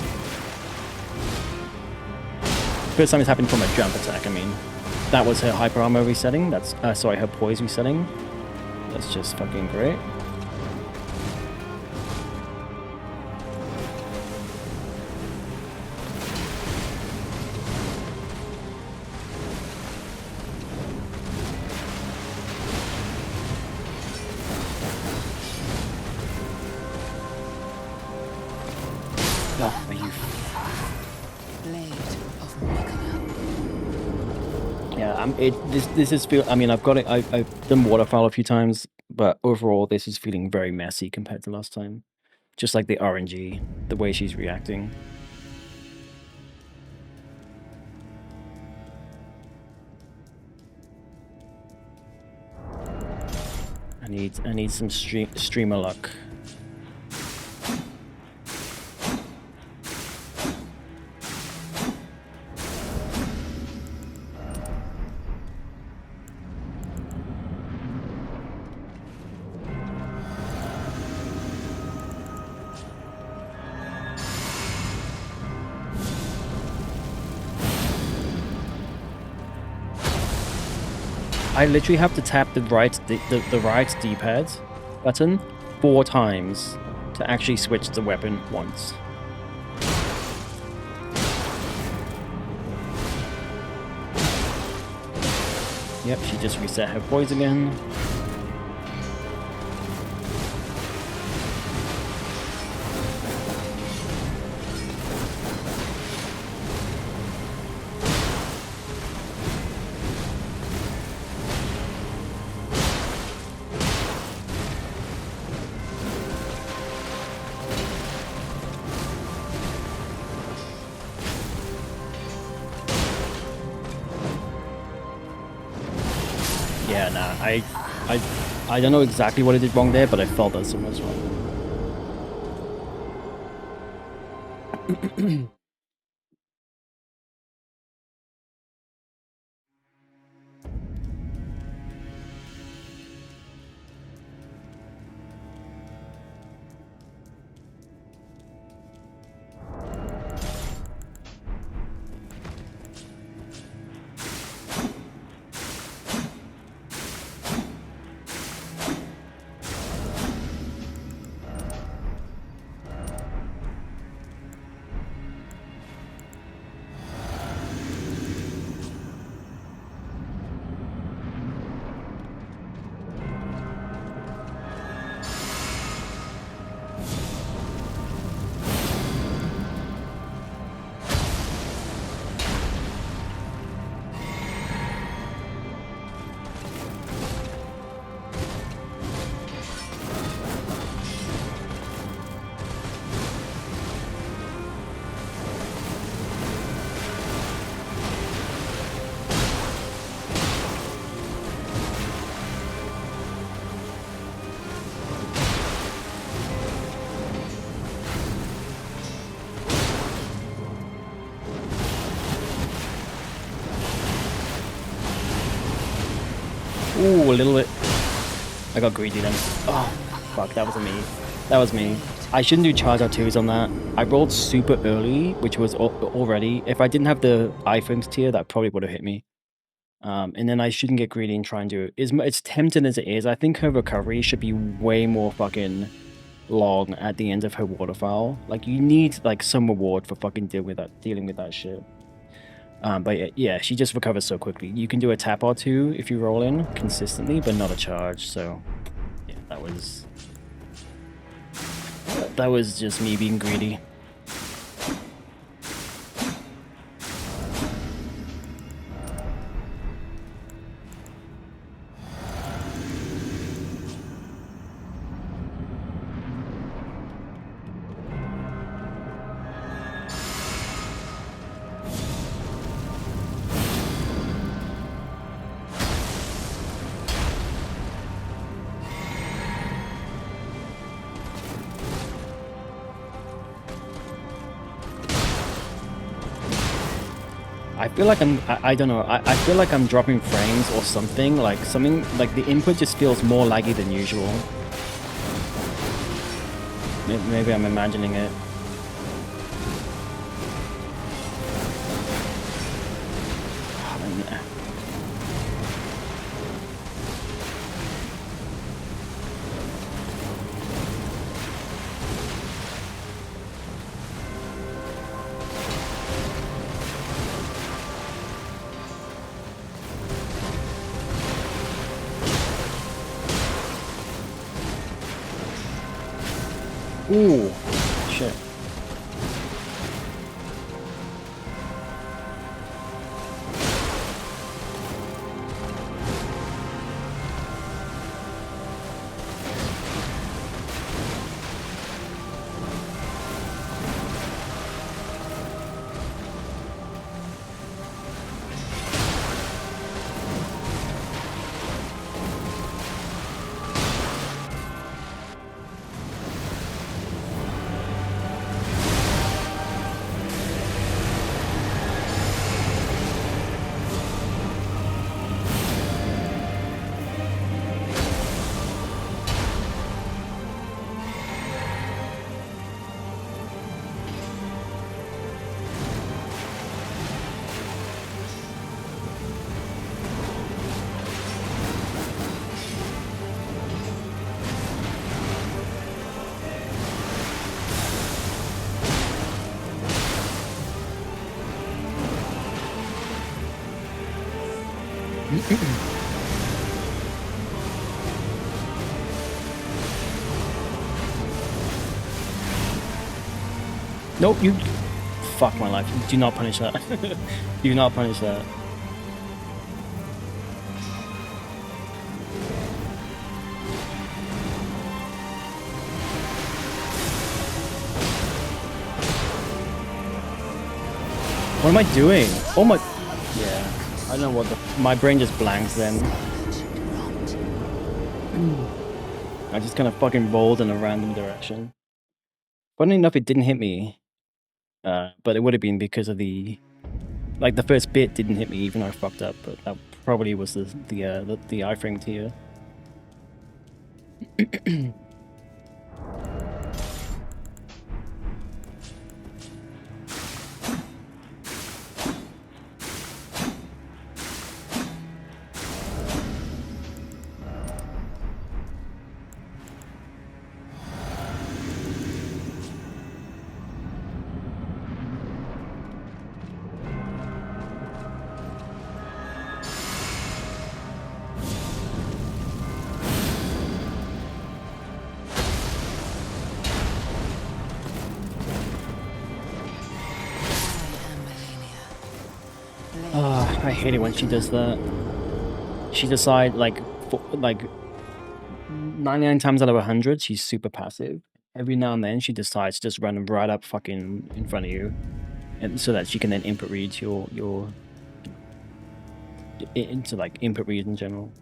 First time it's happened from a jump attack. I mean, that was her hyper armor resetting. That's sorry, her poise resetting. That's just fucking great. Oh, are you? Blade of Mikala. Yeah, this is feel. I mean, I've got it. I've done waterfowl a few times, but overall, this is feeling very messy compared to last time. Just like the RNG, the way she's reacting. I need some streamer luck. I literally have to tap the right D-pad button 4 times to actually switch the weapon once. Yep, she just reset her poise again. Yeah, nah, I don't know exactly what I did wrong there, but I felt that something was wrong. Ooh, a little bit. I got greedy then. Oh, fuck, that was me. That was me. I shouldn't do charge R2s on that. I rolled super early, which was already... If I didn't have the iframes tier, that probably would have hit me. And then I shouldn't get greedy and try and do it. It's tempting as it is. I think her recovery should be way more fucking long at the end of her waterfowl. Like, you need, like, some reward for fucking dealing with that shit. But yeah, she just recovers so quickly. You can do a tap or two if you roll in consistently, but not a charge. So yeah, that was just me being greedy. I feel like I don't know. I feel like I'm dropping frames or something. Like the input just feels more laggy than usual. Maybe I'm imagining it. Ooh, shit. Nope, you... Fuck my life. Do not punish that. Do not punish that. What am I doing? Oh my... Yeah. I don't know what the... My brain just blanks then. I just kind of fucking rolled in a random direction. Funny enough, it didn't hit me. But it would have been because of the... Like, the first bit didn't hit me even though I fucked up, but that probably was the iframe tier. I hate it when she does that. She decides, like 99 times out of 100, she's super passive. Every now and then, she decides to just run right up fucking in front of you, and so that she can then input read your into like input read in general.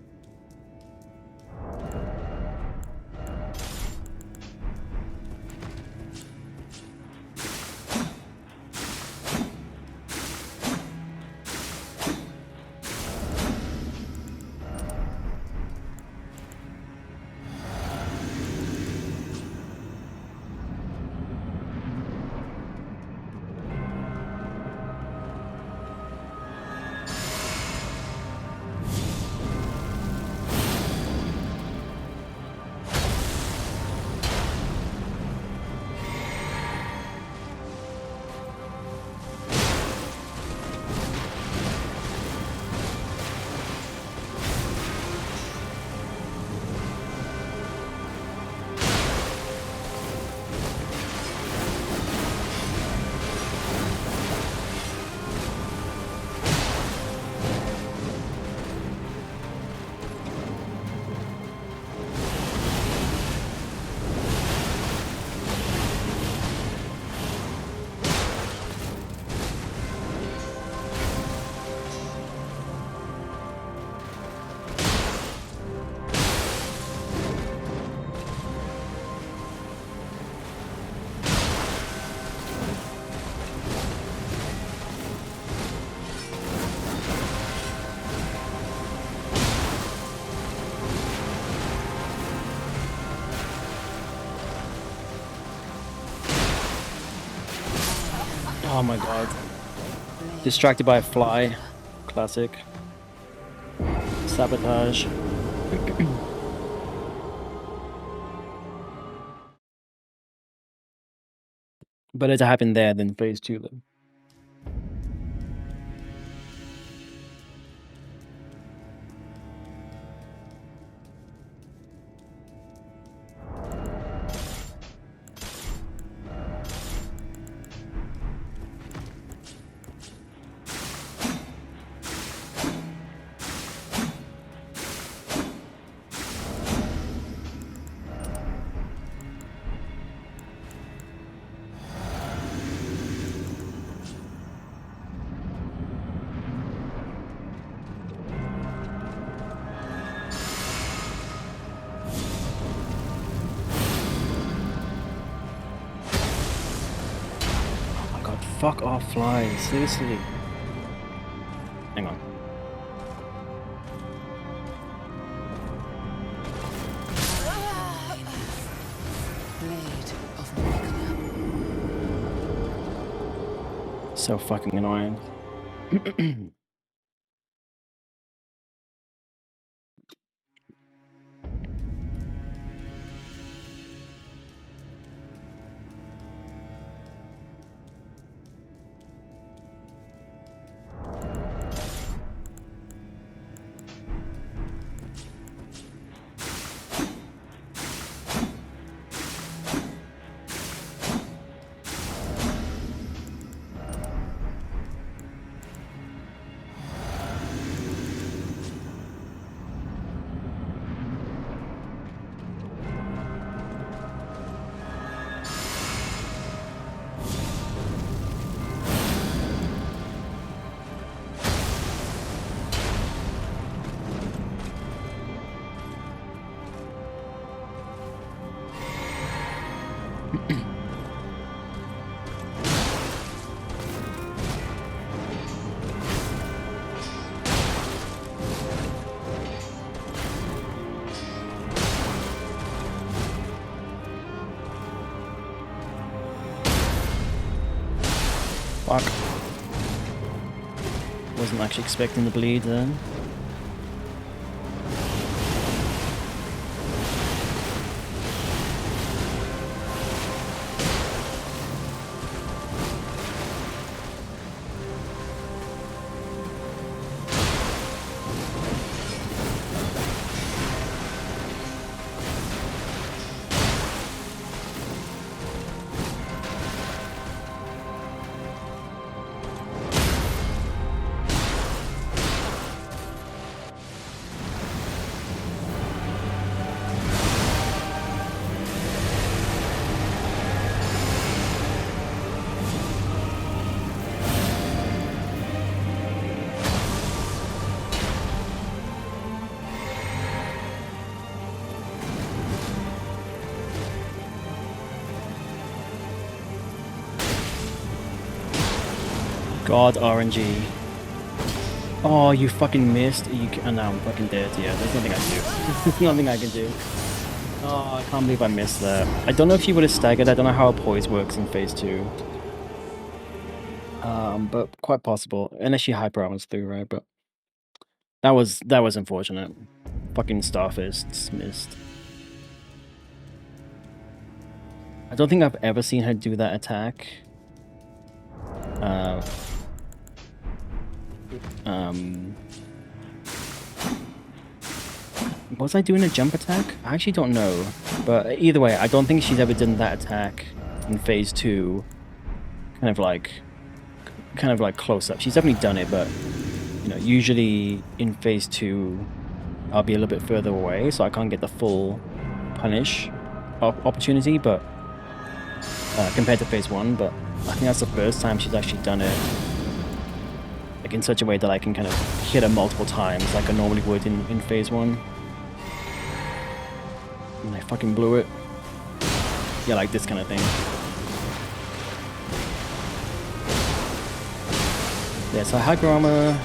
Oh my god. Distracted by a fly. Classic. Sabotage. Better to happen there than phase 2 though. Fuck off, flies. Seriously. Hang on. Blade of Morgana. So fucking annoying. Fuck. Wasn't actually expecting the bleed then. God, RNG. Oh, you fucking missed. Oh, now I'm fucking dead. Yeah, there's nothing I can do. There's nothing I can do. Oh, I can't believe I missed that. I don't know if she would have staggered. I don't know how a poise works in phase 2. But quite possible. Unless she hyper armors through, right? But that was unfortunate. Fucking Starfists missed. I don't think I've ever seen her do that attack. Was I doing a jump attack? I actually don't know. But either way, I don't think she's ever done that attack in phase 2. Kind of like close up. She's definitely done it, but you know, usually in phase 2, I'll be a little bit further away, so I can't get the full punish opportunity. But compared to phase 1, but I think that's the first time she's actually done it, like in such a way that I can kind of hit her multiple times, like I normally would in phase 1. And I fucking blew it. Yeah, like this kind of thing. Yeah, so hyper armor.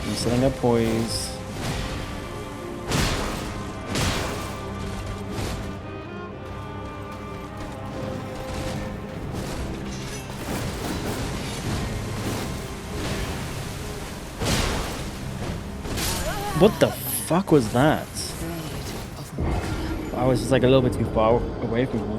I'm setting up poise. What the fuck was that? Blade of Wonder. I was just like a little bit too far away from her.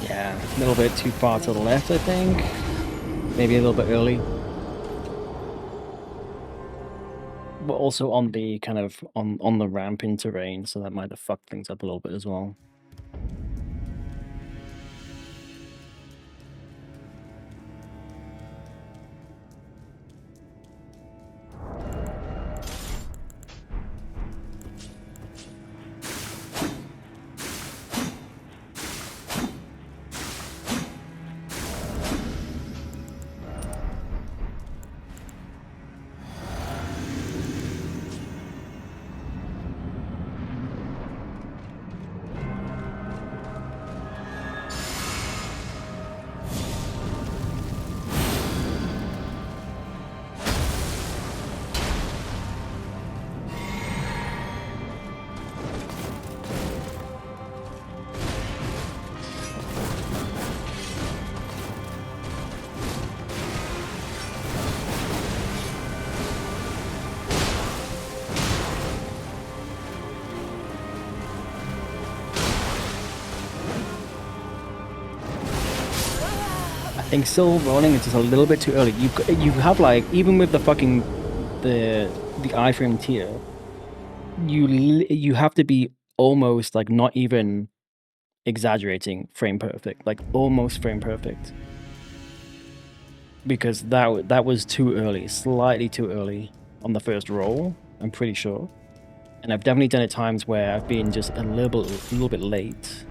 Yeah, a little bit too far to the left, I think. Maybe a little bit early. But also on the kind of on the ramp in terrain, so that might have fucked things up a little bit as well. I think still rolling is just a little bit too early. You have like, even with the fucking the iframe tier, you have to be almost like not even exaggerating frame perfect, like almost frame perfect, because that was too early, slightly too early on the first roll. I'm pretty sure, and I've definitely done it times where I've been just a little bit late.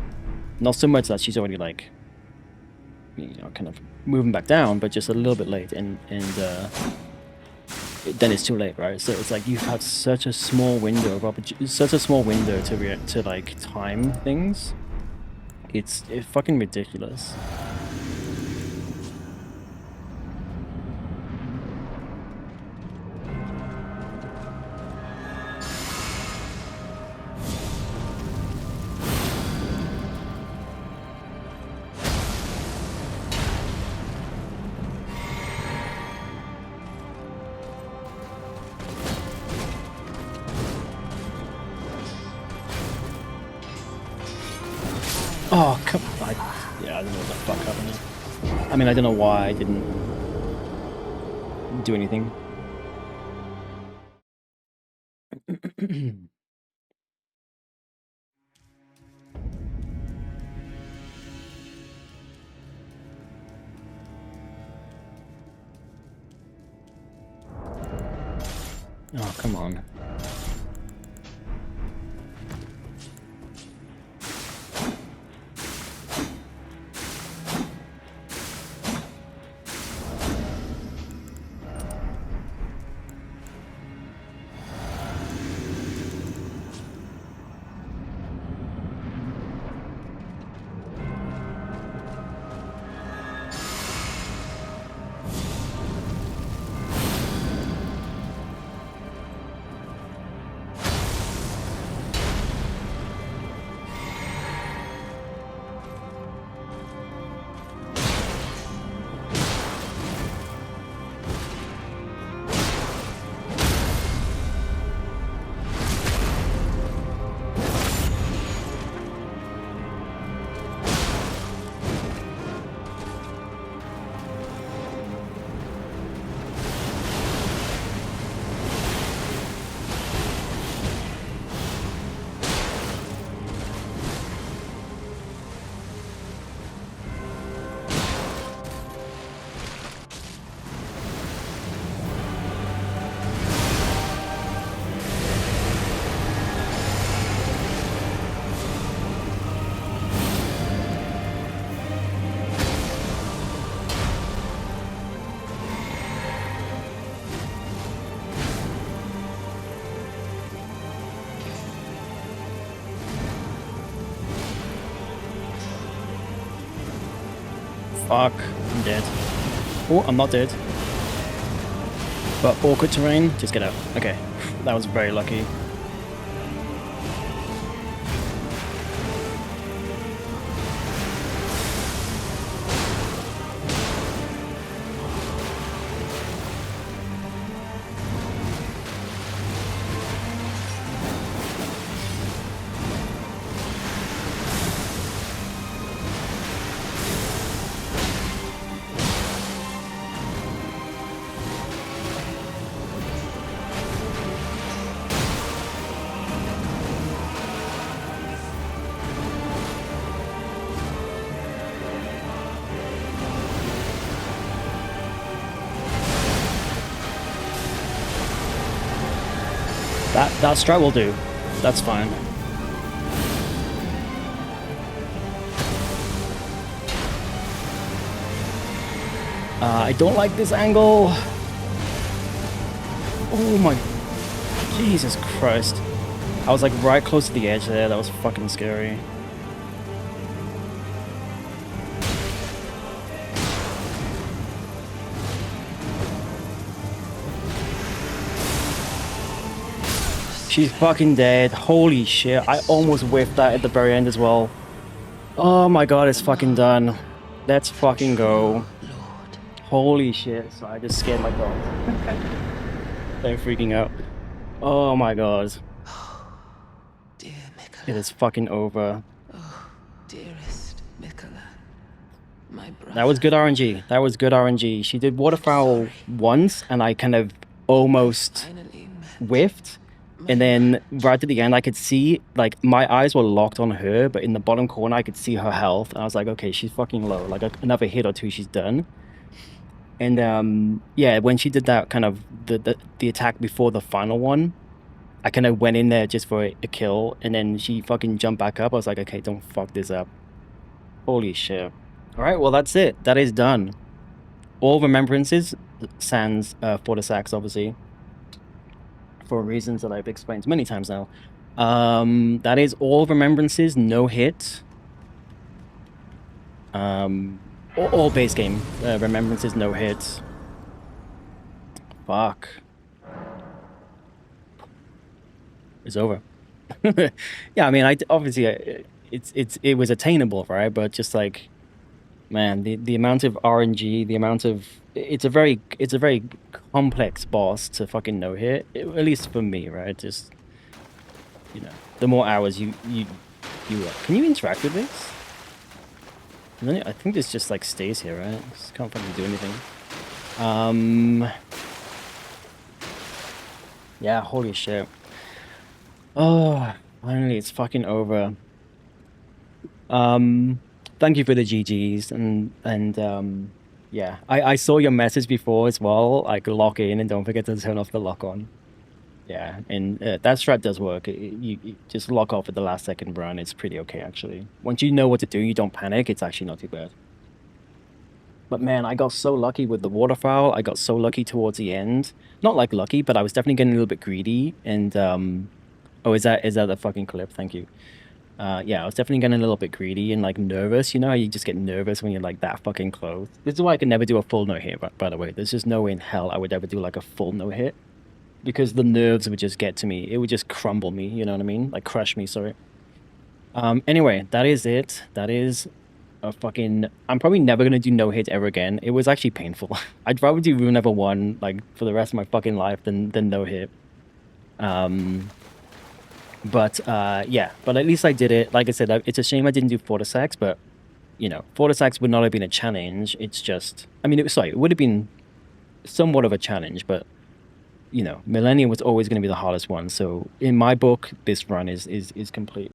Not so much that she's already like, you know, kind of moving back down, but just a little bit late, and then it's too late, right? So it's like you've had such a small window of such a small window to like time things. It's fucking ridiculous. Oh, come on. Yeah, I don't know what the fuck happened. I mean, I don't know why I didn't do anything. Oh, come on. Fuck, I'm dead. Oh, I'm not dead. But awkward terrain, just get out. Okay, that was very lucky. That strat will do. That's fine. I don't like this angle. Oh my... Jesus Christ. I was like right close to the edge there. That was fucking scary. She's fucking dead. Holy shit. I almost whiffed that at the very end as well. Oh my god, it's fucking done. Let's fucking go. Holy shit. So I just scared my dog. They're freaking out. Oh my god. Dear Mikola. It is fucking over. Oh, dearest Mikola. My brother. That was good RNG. That was good RNG. She did waterfowl once and I kind of almost Finally met whiffed. And then right at the end, I could see, like, my eyes were locked on her, but in the bottom corner, I could see her health. And I was like, okay, she's fucking low. Like, another hit or two, she's done. And, yeah, when she did that kind of, the attack before the final one, I kind of went in there just for a kill. And then she fucking jumped back up. I was like, okay, don't fuck this up. Holy shit. All right, well, that's it. That is done. All Remembrances, sans Fortisax, obviously. For reasons that I've explained many times now. That is all Remembrances, no hit. All base game. Remembrances, no hit. Fuck. It's over. Yeah, I mean, obviously, it was attainable, right? But just like, man, the amount of RNG, the amount of... It's a very complex boss to fucking no hit, at least for me, right? Just, you know, the more hours you can you interact with this? And then I think this just like stays here, right? Just can't fucking do anything. Yeah, holy shit. Oh, finally it's fucking over. Thank you for the GGs and yeah, I saw your message before as well, like lock in and don't forget to turn off the lock on. Yeah, and that strat does work. You just lock off at the last second run. It's pretty okay, actually. Once you know what to do, you don't panic. It's actually not too bad. But man, I got so lucky with the waterfowl. I got so lucky towards the end. Not like lucky, but I was definitely getting a little bit greedy. And oh, is that the fucking clip? Thank you. Yeah, I was definitely getting a little bit greedy and like nervous. You know how you just get nervous when you're like that fucking close. This is why I could never do a full no hit. By the way, there's just no way in hell I would ever do like a full no hit, because the nerves would just get to me. It would just crumble me. You know what I mean? Like crush me. Sorry. Anyway, that is it. That is a fucking... I'm probably never gonna do no hit ever again. It was actually painful. I'd rather do rune level 1 like for the rest of my fucking life than no hit. But yeah, but at least I did it. Like I said, it's a shame I didn't do Fortisax, but you know, Fortisax would not have been a challenge. It's just, I mean, it would have been somewhat of a challenge, but you know, Millennium was always going to be the hardest one. So in my book, this run is complete.